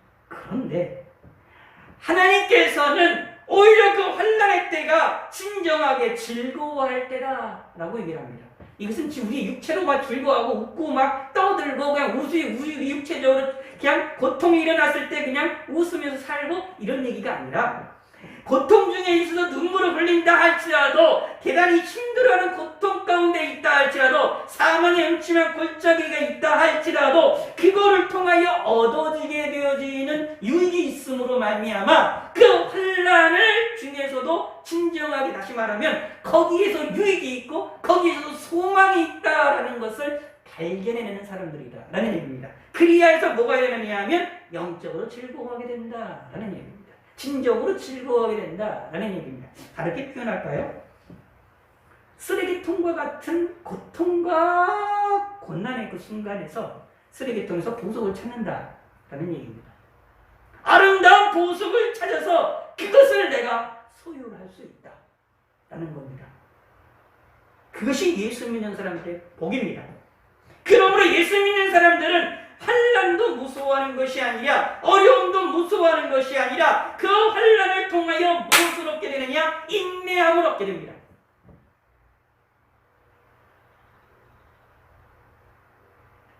하나님께서는 오히려 그 환난의 때가 진정하게 즐거워할 때다라고 얘기를 합니다. 이것은 지금 우리 육체로 막 즐거워하고 웃고 막 떠들고 그냥 육체적으로 그냥 고통이 일어났을 때 그냥 웃으면서 살고 이런 얘기가 아니라, 고통 중에 있어서 눈물을 흘린다 할지라도, 대단히 힘들어하는 고통 가운데 있다 할지라도, 사망의 음침한 골짜기가 있다 할지라도 그거를 통하여 얻어지게 되어지는 유익이 있음으로 말미암아 그 환난을 중에서도 진정하게, 다시 말하면 거기에서 유익이 있고 거기에서도 소망이 있다라는 것을 발견해내는 사람들이다라는 얘기입니다. 그리하여서 뭐가 일어나냐 하면 영적으로 즐거워하게 된다라는 얘기입니다. 진정으로 즐거워하게 된다라는 얘기입니다. 다르게 표현할까요? 쓰레기통과 같은 고통과 고난의 그 순간에서 쓰레기통에서 보석을 찾는다라는 얘기입니다. 아름다운 보석을 찾아서 그것을 내가 소유할 수 있다라는 겁니다. 그것이 예수 믿는 사람들의 복입니다. 그러므로 예수 믿는 사람들은 환난도 무서워하는 것이 아니라 어려움도 무서워하는 것이 아니라 그 환난을 통하여 무엇을 얻게 되느냐? 인내함을 얻게 됩니다.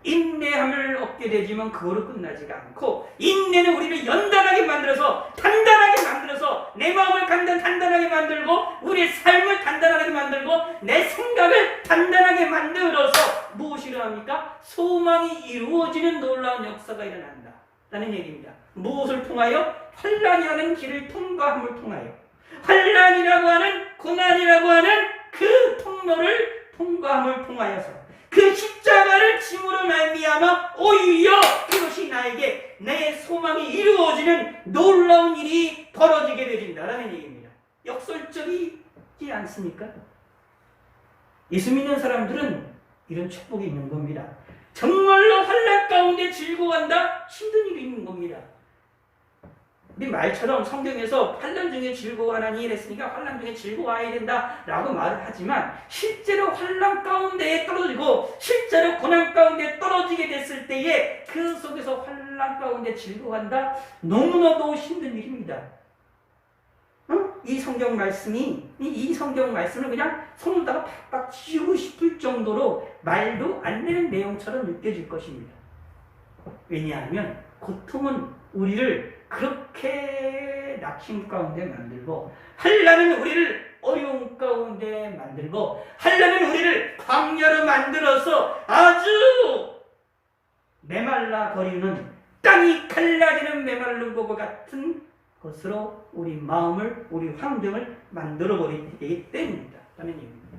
인내함을 얻게 되지만 그거로 끝나지가 않고 인내는 우리를 연단하게 만들어서 단단하게 만들어서 내 마음을 단단하게 만들고 우리의 삶을 단단하게 만들고 내 생각을 단단하게 만들어서 무엇이 일어납니까? 소망이 이루어지는 놀라운 역사가 일어난다 라는 얘기입니다. 무엇을 통하여? 환난이라는 길을 통과함을 통하여 환난이라고 하는 고난이라고 하는 그 통로를 통과함을 통하여서 그 십자가를 짐으로 말미암아 오히려 그것이 나에게 내 소망이 이루어지는 놀라운 일이 벌어지게 되어진다라는 얘기입니다. 역설적이지 않습니까? 예수 믿는 사람들은 이런 축복이 있는 겁니다. 정말로 환난 가운데 즐거워한다? 힘든 일이 있는 겁니다. 우리 말처럼 성경에서 환난 중에 즐거워하라니 이랬으니까 환난 중에 즐거워해야 된다라고 말을 하지만 실제로 환난 가운데에 떨어지고 실제로 고난 가운데 떨어지게 됐을 때에 그 속에서 환난 가운데 즐거워한다? 너무나도 힘든 일입니다. 이 성경 말씀이 이 성경 말씀을 그냥 손에다가 팍팍 쥐고 싶을 정도로 말도 안 되는 내용처럼 느껴질 것입니다. 왜냐하면 고통은 우리를 그렇게 낙심 가운데 만들고 환난은 우리를 어려움 가운데 만들고 환난은 우리를 광야로 만들어서 아주 메말라 버리는 땅이 갈라지는 메마른 것과 같은 것으로 우리 마음을 우리 환경을 만들어 버리기 때문이다 라는 얘기입니다.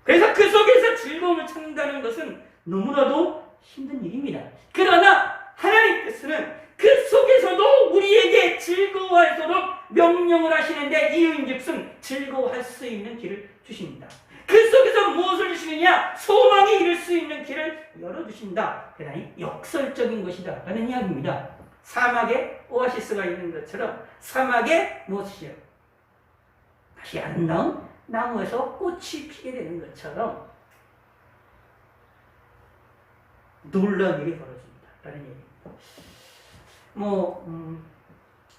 그래서 그 속에서 즐거움을 찾는다는 것은 너무나도 힘든 일입니다. 그러나 하나님께서는 그 속에서도 우리에게 즐거워할수록 명령을 하시는데 이유인즉슨 즐거워할 수 있는 길을 주십니다. 그 속에서 무엇을 주시느냐? 소망이 이룰 수 있는 길을 열어주신다. 대단히 역설적인 것이다 라는 이야기입니다. 사막에 오아시스가 있는 것처럼 사막에 무엇이요? 다시 아름다운 나무에서 꽃이 피게 되는 것처럼 놀라운 일이 벌어집니다 라는 얘기입니다.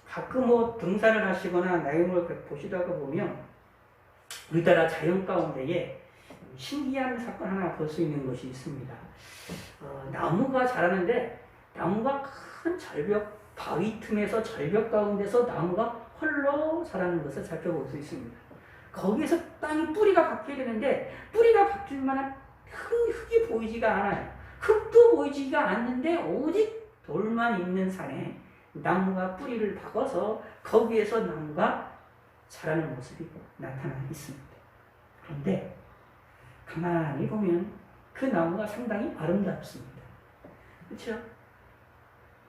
가끔 등산을 하시거나 나이를 보시다가 보면 우리나라 자연 가운데에 신기한 사건 하나 볼 수 있는 것이 있습니다. 나무가 자라는데 나무가 큰 절벽, 바위 틈에서 절벽 가운데서 나무가 홀로 자라는 것을 살펴볼 수 있습니다. 거기에서 땅이 뿌리가 박혀야 되는데 뿌리가 박힐 만한 흙이 보이지가 않아요. 흙도 보이지가 않는데 오직 돌만 있는 산에 나무가 뿌리를 박아서 거기에서 나무가 자라는 모습이 나타나 있습니다. 그런데 가만히 보면 그 나무가 상당히 아름답습니다. 그렇죠?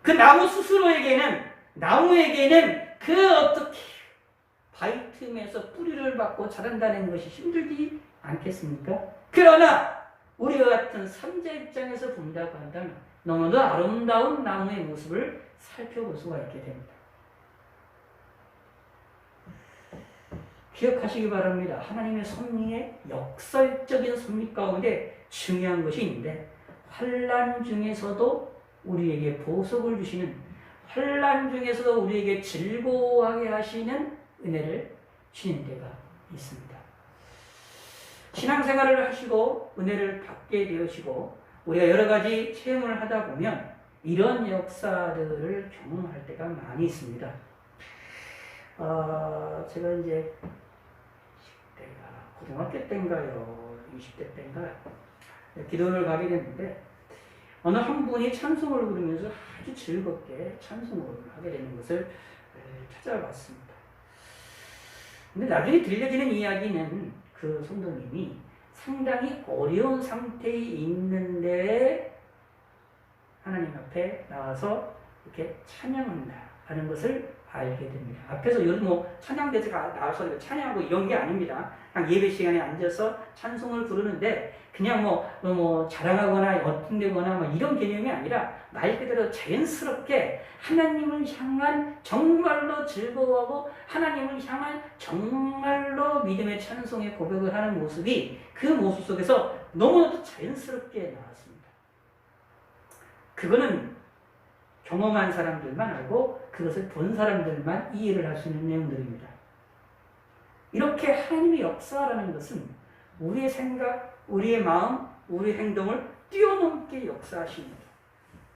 그 나무 스스로에게는 나무에게는 그 어떻게 바위 틈에서 뿌리를 받고 자란다는 것이 힘들지 않겠습니까? 그러나 우리와 같은 삼자 입장에서 본다고 한다면 너무도 아름다운 나무의 모습을 살펴볼 수가 있게 됩니다. 기억하시기 바랍니다. 하나님의 섭리의 역설적인 섭리 가운데 중요한 것이 있는데 환난 중에서도 우리에게 보석을 주시는 환난 중에서도 우리에게 즐거워하게 하시는 은혜를 주시는 데가 있습니다. 신앙생활을 하시고 은혜를 받게 되시고 우리가 여러 가지 체험을 하다 보면 이런 역사들을 경험할 때가 많이 있습니다. 제가 이제 10대가 고등학교 때인가요? 20대 때인가요? 기도를 가게 됐는데 어느 한 분이 찬송을 부르면서 아주 즐겁게 찬송을 하게 되는 것을 찾아봤습니다. 근데 나중에 들려지는 이야기는 그 성도님이 상당히 어려운 상태에 있는데 하나님 앞에 나와서 이렇게 찬양한다 하는 것을 알게 됩니다. 앞에서 요즘 뭐 찬양대사가 나와서 찬양하고 이런 게 아닙니다. 그냥 예배 시간에 앉아서 찬송을 부르는데 그냥 뭐 자랑하거나 어떤데거나 뭐 이런 개념이 아니라 말 그대로 자연스럽게 하나님을 향한 정말로 즐거워하고 하나님을 향한 정말로 믿음의 찬송의 고백을 하는 모습이 그 모습 속에서 너무나도 자연스럽게 나왔습니다. 그거는 경험한 사람들만 알고 그것을 본 사람들만 이해를 할 수 있는 내용들입니다. 이렇게 하나님의 역사라는 것은 우리의 생각, 우리의 마음, 우리의 행동을 뛰어넘게 역사하십니다.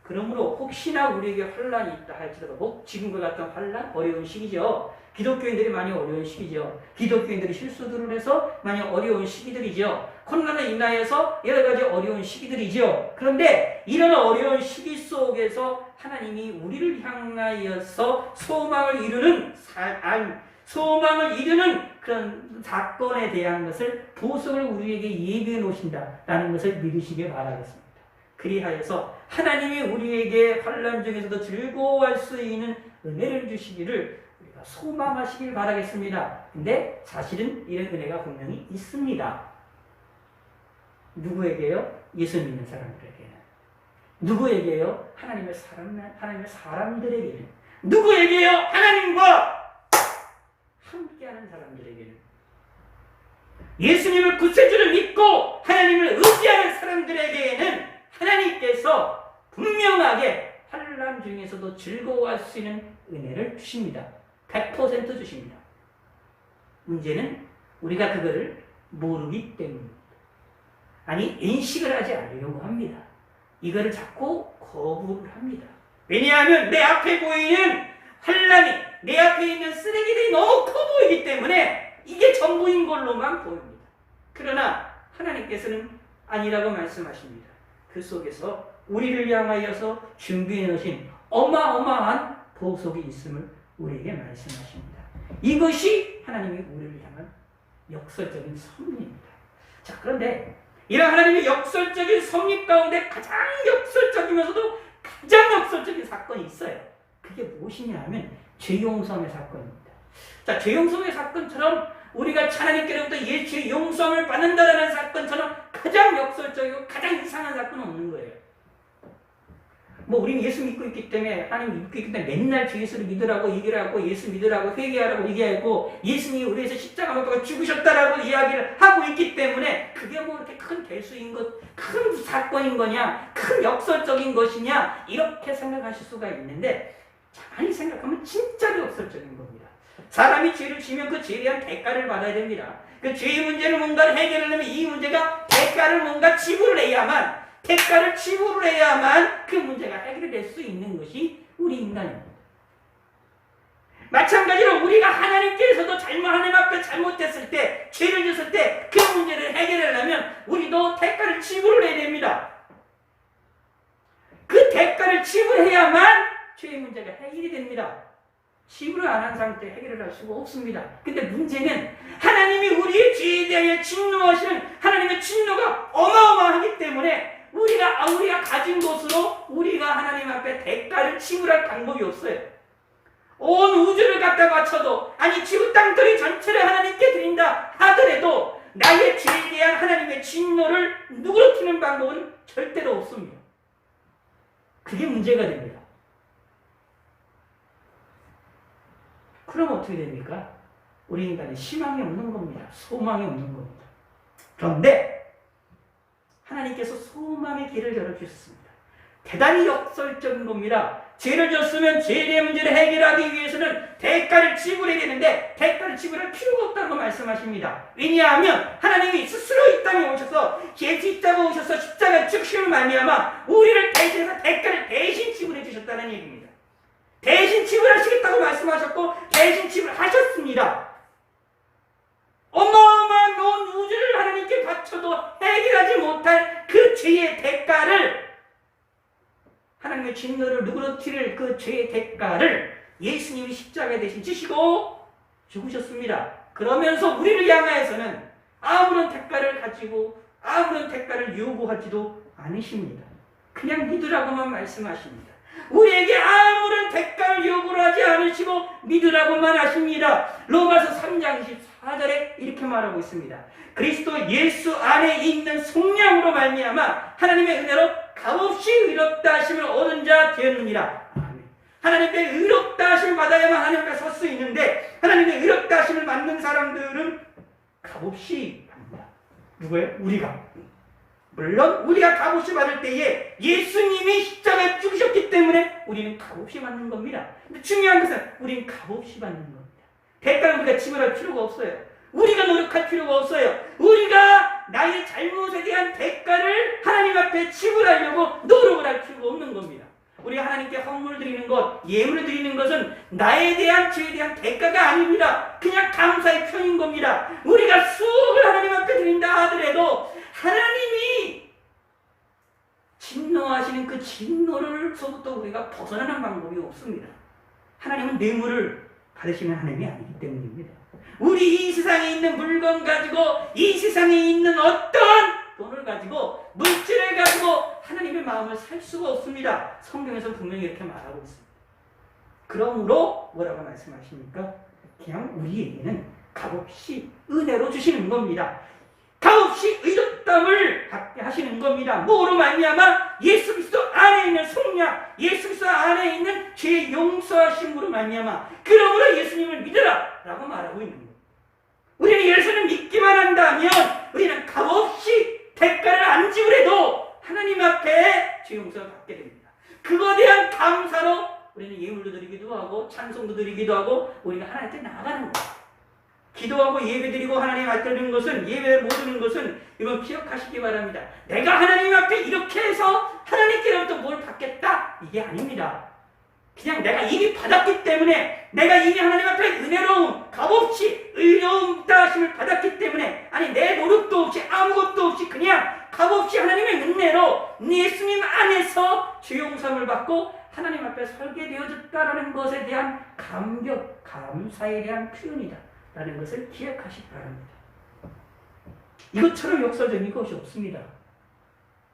그러므로 혹시나 우리에게 환란이 있다 할지라도 지금과 같은 환란, 어려운 시기죠. 기독교인들이 많이 어려운 시기죠. 기독교인들이 실수들을 해서 많이 어려운 시기들이죠. 코로나로 인하여서 여러 가지 어려운 시기들이죠. 그런데 이런 어려운 시기 속에서 하나님이 우리를 향하여서 소망을 이루는 그런 사건에 대한 것을 보석을 우리에게 예비해 놓으신다라는 것을 믿으시길 바라겠습니다. 그리하여서 하나님이 우리에게 환난 중에서도 즐거워할 수 있는 은혜를 주시기를 우리가 소망하시길 바라겠습니다. 근데 사실은 이런 은혜가 분명히 있습니다. 누구에게요? 예수 믿는 사람들에게는. 누구에게요? 하나님의 사람들에게는. 누구에게요? 하나님과 함께하는 사람들에게는. 예수님을 구세주를 믿고 하나님을 의지하는 사람들에게는 하나님께서 분명하게 환난 중에서도 즐거워할 수 있는 은혜를 주십니다. 100% 주십니다. 문제는 우리가 그거를 모르기 때문입니다. 아니, 인식을 하지 않으려고 합니다. 이거를 자꾸 거부를 합니다. 왜냐하면 내 앞에 보이는 환난이, 내 앞에 있는 쓰레기들이 너무 커 보이기 때문에 이게 전부인 걸로만 보입니다. 그러나 하나님께서는 아니라고 말씀하십니다. 그 속에서 우리를 향하여서 준비해 놓으신 어마어마한 보석이 있음을 우리에게 말씀하십니다. 이것이 하나님이 우리를 향한 역설적인 섭리입니다. 자, 그런데 이런 하나님의 역설적인 섭리 가운데 가장 역설적이면서도 가장 역설적인 사건이 있어요. 그게 무엇이냐 하면 죄 용서함의 사건입니다. 자, 죄 용서함의 사건처럼 우리가 하나님께로부터 죄 용서함을 받는다라는 사건처럼 가장 역설적이고 가장 이상한 사건은 없는 거예요. 뭐 우리는 예수 믿고 있기 때문에, 하나님 믿고 있기 때문에 맨날 주 예수를 믿으라고 얘기를 하고 예수 믿으라고 회개하라고 얘기하고 예수님이 우리에서 십자가 못 박아 죽으셨다라고 이야기를 하고 있기 때문에 그게 뭐 이렇게 큰 대수인 것, 큰 사건인 거냐, 큰 역설적인 것이냐 이렇게 생각하실 수가 있는데 가만히 생각하면 진짜로 역설적인 겁니다. 사람이 죄를 지면 그 죄에 대한 대가를 받아야 됩니다. 그 죄의 문제를 뭔가 해결하려면 이 문제가 대가를 뭔가 지불을 해야만 그 문제가 해결될 수 있는 것이 우리 인간입니다. 마찬가지로 우리가 하나님께서도 하나님 앞에 잘못했을 때, 죄를 졌을 때 그 문제를 해결하려면 우리도 대가를 지불을 해야 됩니다. 그 대가를 지불해야만 죄의 문제가 해결이 됩니다. 지불을 안 한 상태에 해결을 할 수가 없습니다. 근데 문제는 하나님이 우리의 죄에 대하여 진노하시는 하나님의 진노가 어마어마하기 때문에 우리가 가진 것으로 우리가 하나님 앞에 대가를 지불할 방법이 없어요. 온 우주를 갖다 바쳐도, 아니 지구 땅덩이 전체를 하나님께 드린다 하더라도 나의 죄에 대한 하나님의 진노를 누그러뜨리는 방법은 절대로 없습니다. 그게 문제가 됩니다. 그럼 어떻게 됩니까? 우리 인간은 희망이 없는 겁니다. 소망이 없는 겁니다. 그런데 하나님께서 소망의 길을 열어주셨습니다. 대단히 역설적인 겁니다. 죄를 졌으면 죄에 대한 문제를 해결하기 위해서는 대가를 지불해야 되는데 대가를 지불할 필요가 없다고 말씀하십니다. 왜냐하면 하나님이 스스로 이 땅에 오셔서 십자가 오셔서 십자가 죽으심을 말미암아 우리를 대신해서 대가를 대신 지불해 주셨다는 얘기입니다. 대신 지불하시겠다고 말씀하셨고 대신 지불하셨습니다. 어마어마한 온 우주를 하나님께 바쳐도 해결하지 못할 그 죄의 대가를, 하나님의 진노를 누그러뜨릴 그 죄의 대가를 예수님이 십자가에 대신 지시고 죽으셨습니다. 그러면서 우리를 향하여서는 아무런 대가를 가지고 아무런 대가를 요구하지도 않으십니다. 그냥 믿으라고만 말씀하십니다. 우리에게 아무런 대가를 요구를 하지 않으시고 믿으라고만 하십니다. 로마서 3장 24절에 이렇게 말하고 있습니다. 그리스도 예수 안에 있는 속량으로 말미암아 하나님의 은혜로 값없이 의롭다 하심을 얻은 자 되었느니라. 아멘. 하나님의 의롭다 하심을 받아야만 하나님 앞에 설 수 있는데 하나님의 의롭다 하심을 받는 사람들은 값없이 받는다. 누구예요? 우리가. 물론 우리가 값없이 받을 때에 예수님이 십자가에 죽으셨기 때문에 우리는 값없이 받는 겁니다. 근데 중요한 것은 우리는 값없이 받는 겁니다. 대가는 우리가 지불할 필요가 없어요. 우리가 노력할 필요가 없어요. 우리가 나의 잘못에 대한 대가를 하나님 앞에 지불하려고 노력을 할 필요가 없는 겁니다. 우리가 하나님께 헌물 드리는 것, 예물을 드리는 것은 나에 대한 죄에 대한 대가가 아닙니다. 그냥 감사의 표현인 겁니다. 우리가 수억을 하나님 앞에 드린다 하더라도 하나님이 진노하시는 그 진노로서부터 우리가 벗어나는 방법이 없습니다. 하나님은 뇌물을 받으시는 하나님이 아니기 때문입니다. 우리 이 세상에 있는 물건 가지고 이 세상에 있는 어떤 돈을 가지고 물질을 가지고 하나님의 마음을 살 수가 없습니다. 성경에서 분명히 이렇게 말하고 있습니다. 그러므로 뭐라고 말씀하십니까? 그냥 우리에게는 값없이 은혜로 주시는 겁니다. 값없이 의롭다함을 받게 하시는 겁니다. 뭐로 말미암아? 예수 그리스도 안에 있는 속량, 예수 그리스도 안에 있는 죄 용서하심으로 말미암아. 그러므로 예수님을 믿으라 라고 말하고 있는 거예요. 우리는 예수님을 믿기만 한다면 우리는 값없이 대가를 안 지불해도 하나님 앞에 죄 용서를 받게 됩니다. 그거에 대한 감사로 우리는 예물도 드리기도 하고 찬송도 드리기도 하고 우리가 하나님께 나아가는 거예요. 기도하고 예배드리고 하나님 앞에 드리는 것은, 예배 못 드리는 것은 이건 기억하시기 바랍니다. 내가 하나님 앞에 이렇게 해서 하나님께로부터 뭘 받겠다? 이게 아닙니다. 그냥 내가 이미 받았기 때문에, 내가 이미 하나님 앞에 은혜로움, 값없이 의로움다 하심을 받았기 때문에, 아니 내 노력도 없이 아무것도 없이 그냥 값없이 하나님의 은혜로 예수님 안에서 죄 용서를 받고 하나님 앞에 설게 되어졌다라는 것에 대한 감격, 감사에 대한 표현이다 라는 것을 기억하시기 바랍니다. 이것처럼 역설적인 것이 없습니다.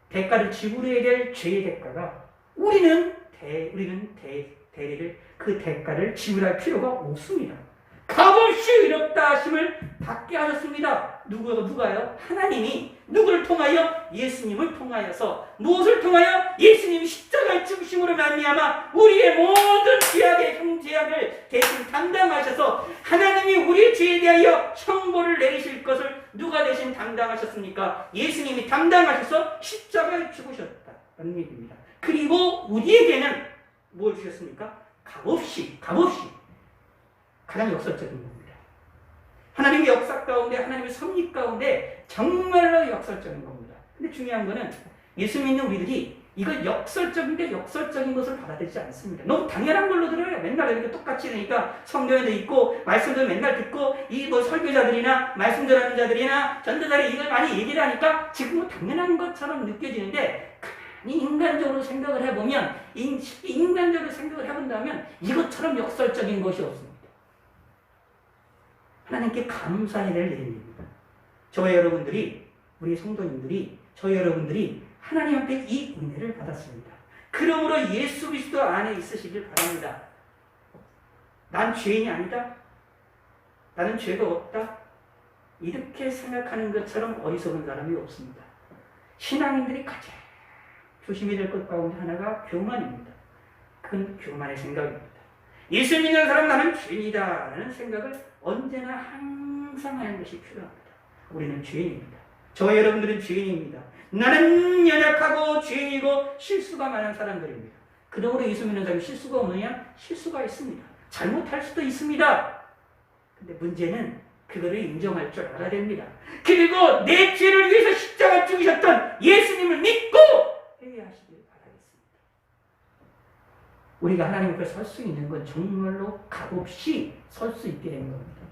대가를 지불해야 될 죄의 대가가 우리는 대리를 그 대가를 지불할 필요가 없습니다. 값없이 의롭다 하심을 받게 하셨습니다. 누가요? 하나님이 누구를 통하여? 예수님을 통하여서. 무엇을 통하여? 예수님이 십자가의 죽으심으로 말미암아 우리의 모든 죄악의 형제악을 대신 담당하셔서 하나님이 우리의 죄에 대하여 형벌을 내리실 것을 누가 대신 담당하셨습니까? 예수님이 담당하셔서 십자가에 죽으셨다는 얘기입니다. 그리고 우리에게는 뭘 주셨습니까? 값없이 가장 역설적인 겁니다. 하나님의 역사 가운데, 하나님의 섭리 가운데 정말로 역설적인 겁니다. 근데 중요한 거는 예수 믿는 우리들이 이걸 역설적인데 역설적인 것을 받아들이지 않습니다. 너무 당연한 걸로 들어요. 맨날 이렇게 똑같이 되니까 성경에도 있고 말씀도 맨날 듣고 이 뭐 설교자들이나 말씀 전하는 자들이나 전도자들이 이걸 많이 얘기를 하니까 지금 뭐 당연한 것처럼 느껴지는데 인간적으로 생각을 해보면, 인간적으로 생각을 해본다면 이것처럼 역설적인 것이 없습니다. 하나님께 감사해야 될 일입니다. 저와 여러분들이, 우리 성도님들이, 저와 여러분들이 하나님 앞에 이 은혜를 받았습니다. 그러므로 예수 그리스도 안에 있으시길 바랍니다. 난 죄인이 아니다. 나는 죄가 없다. 이렇게 생각하는 것처럼 어리석은 사람이 없습니다. 신앙인들이 가장 조심해야 될 것 가운데 하나가 교만입니다. 그건 교만의 생각입니다. 예수 믿는 사람 나는 죄인이다 라는 생각을 언제나 항상 하는 것이 필요합니다. 우리는 죄인입니다. 저와 여러분들은 죄인입니다. 나는 연약하고 죄인이고 실수가 많은 사람들입니다. 그러므로 예수 믿는 사람이 실수가 없느냐? 실수가 있습니다. 잘못할 수도 있습니다. 근데 문제는 그거를 인정할 줄 알아야 됩니다. 그리고 내 죄를 위해서 십자가 죽으셨던 예수님을 믿고 회개하시길 바라겠습니다. 우리가 하나님 앞에 설 수 있는 건 정말로 값없이 설 수 있게 된 겁니다.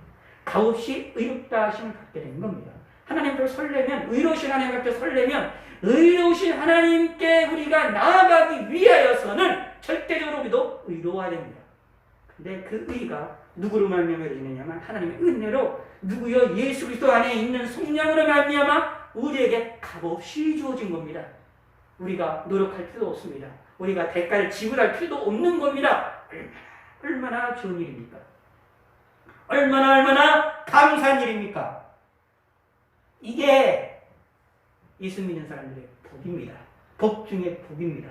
값없이 의롭다 하심을 받게 된 겁니다. 하나님 앞에 설려면, 의로우신 하나님 앞에 설려면 의로우신 하나님께 우리가 나아가기 위하여서는 절대적으로 우리도 의로워야 됩니다. 근데 그 의가 누구로 말미암아 이루어지느냐면 하나님의 은혜로, 누구요? 예수 그리스도 안에 있는 속량으로 말미암아 우리에게 값없이 주어진 겁니다. 우리가 노력할 필요 없습니다. 우리가 대가를 지불할 필요도 없는 겁니다. 얼마나 좋은 일입니까? 얼마나 감사한 일입니까? 이게 예수 믿는 사람들의 복입니다. 복 중에 복입니다.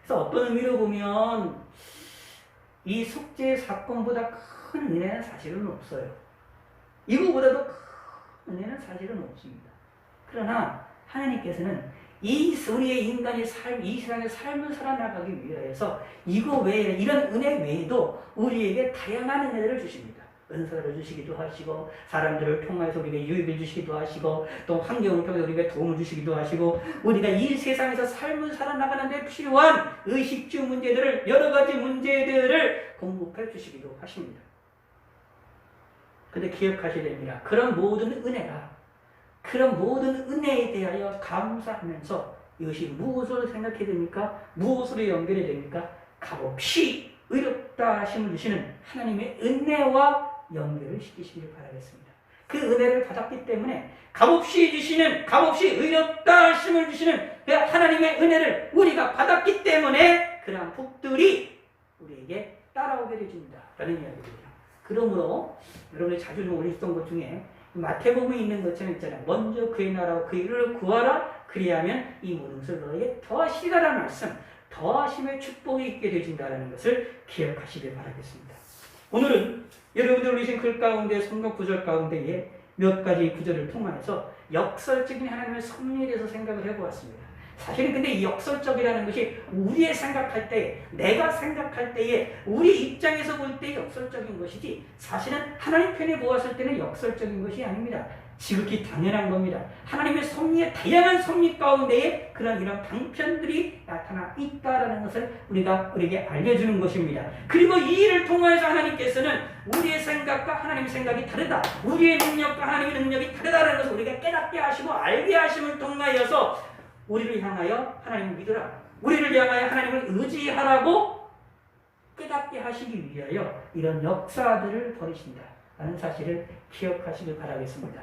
그래서 어떤 의미로 보면 이 속죄 사건보다 큰 은혜는 사실은 없어요. 이거보다도 큰 은혜는 사실은 없습니다. 그러나 하나님께서는 우리의 인간의 삶, 이 세상의 삶을 살아나가기 위해서 이거 외에, 이런 은혜 외에도 우리에게 다양한 은혜를 주십니다. 은사를 주시기도 하시고, 사람들을 통해서 우리에게 유익을 주시기도 하시고, 또 환경을 통해서 우리에게 도움을 주시기도 하시고, 우리가 이 세상에서 삶을 살아나가는 데 필요한 의식주 문제들을, 여러 가지 문제들을 공급해 주시기도 하십니다. 근데 기억하셔야 됩니다. 그런 모든 은혜에 대하여 감사하면서 이것이 무엇으로 생각해야 됩니까? 무엇으로 연결이 됩니까? 값없이 의롭다 하심을 주시는 하나님의 은혜와 연결을 시키시길 바라겠습니다. 그 은혜를 받았기 때문에 값없이 의롭다 하심을 주시는 그 하나님의 은혜를 우리가 받았기 때문에 그러한 복들이 우리에게 따라오게 되어집니다. 라는 이야기입니다. 그러므로 여러분이 자주 좀 올렸던 것 중에 마태복음에 있는 것처럼 있잖아요. 먼저 그의 나라와 그 일을 구하라. 그리하면 이 모든 것을 너에게 더하시리라는 말씀, 더하심의 축복이 있게 되어진다는 것을 기억하시길 바라겠습니다. 오늘은 여러분들 올리신 글 가운데, 성경 구절 가운데에 몇 가지 구절을 통해서 역설적인 하나님의 섭리에 대해서 생각을 해보았습니다. 사실은 근데 이 역설적이라는 것이 우리의 생각할 때, 내가 생각할 때에, 우리 입장에서 볼 때 역설적인 것이지, 사실은 하나님 편에 보았을 때는 역설적인 것이 아닙니다. 지극히 당연한 겁니다. 하나님의 섭리의 다양한 섭리 가운데에 이런 방편들이 나타나 있다라는 것을 우리에게 알려주는 것입니다. 그리고 이 일을 통해서 하나님께서는 우리의 생각과 하나님의 생각이 다르다, 우리의 능력과 하나님의 능력이 다르다는 것을 우리가 깨닫게 하시고 알게 하심을 통하여서 우리를 향하여 하나님을 믿으라, 우리를 향하여 하나님을 의지하라고 깨닫게 하시기 위하여 이런 역사들을 벌이신다라는 사실을 기억하시길 바라겠습니다.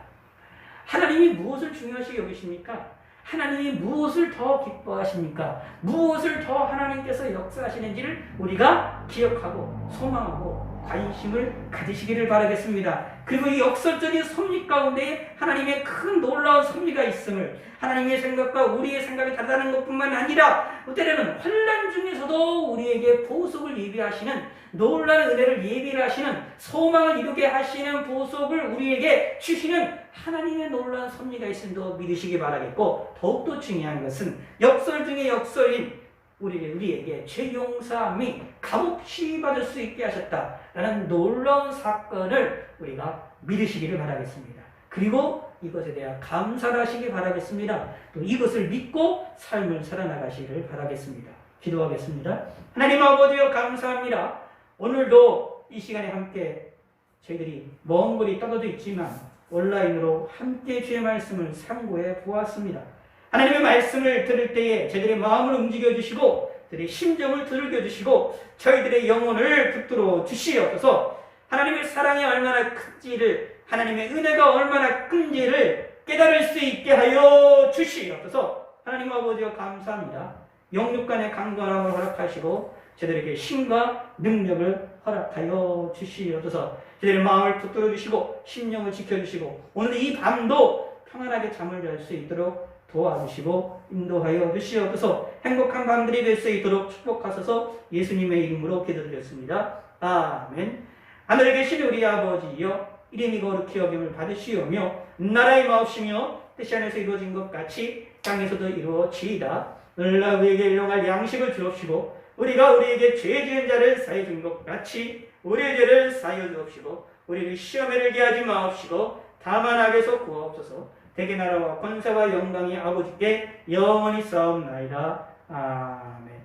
하나님이 무엇을 중요시 여기십니까? 하나님이 무엇을 더 기뻐하십니까? 무엇을 더 하나님께서 역사하시는지를 우리가 기억하고 소망하고 관심을 가지시기를 바라겠습니다. 그리고 이 역설적인 섭리 가운데 하나님의 큰 놀라운 섭리가 있음을, 하나님의 생각과 우리의 생각이 다르다는 것뿐만 아니라 때로는 환난 중에서도 우리에게 보석을 예비하시는, 놀라운 은혜를 예비하시는, 소망을 이루게 하시는 보석을 우리에게 주시는 하나님의 놀라운 섭리가 있음도 믿으시기 바라겠고, 더욱더 중요한 것은 역설 중에 역설인 우리에게 죄 용서 및 값없이 받을 수 있게 하셨다라는 놀라운 사건을 우리가 믿으시기를 바라겠습니다. 그리고 이것에 대한 감사를 하시기 바라겠습니다. 또 이것을 믿고 삶을 살아나가시기를 바라겠습니다. 기도하겠습니다. 하나님 아버지여, 감사합니다. 오늘도 이 시간에 함께 저희들이 먼 거리 떨어져 있지만 온라인으로 함께 주의 말씀을 상고해 보았습니다. 하나님의 말씀을 들을 때에 저희들의 마음을 움직여 주시고, 저희들의 심정을 두들겨 주시고, 저희들의 영혼을 붙들어 주시옵소서. 하나님의 사랑이 얼마나 큰지를, 하나님의 은혜가 얼마나 큰지를 깨달을 수 있게 하여 주시옵소서. 하나님 아버지여, 감사합니다. 영육간의 강건함을 허락하시고 저희들에게 힘과 능력을 허락하여 주시옵소서. 저희들의 마음을 붙들어 주시고 심령을 지켜주시고 오늘 이 밤도 평안하게 잠을 잘 수 있도록 도와주시고 인도하여 주시옵소서. 행복한 밤들이 될 수 있도록 축복하소서. 예수님의 이름으로 기도드렸습니다. 아멘. 하늘에 계신 우리 아버지여, 이름이 거룩히 여김을 받으시오며 나라의 마옵시며 뜻이 하늘에서 이루어진 것 같이 땅에서도 이루어지이다. 오늘날 우리에게 일용할 양식을 주옵시고 우리가 우리에게 죄 지은 자를 사해 준 것 같이 우리의 죄를 사하여 주옵시고 우리를 시험에 들게 하지 마옵시고 다만 악에서 구하옵소서. 대개 나라와 권세와 영광이 아버지께 영원히 싸움나이다. 아멘.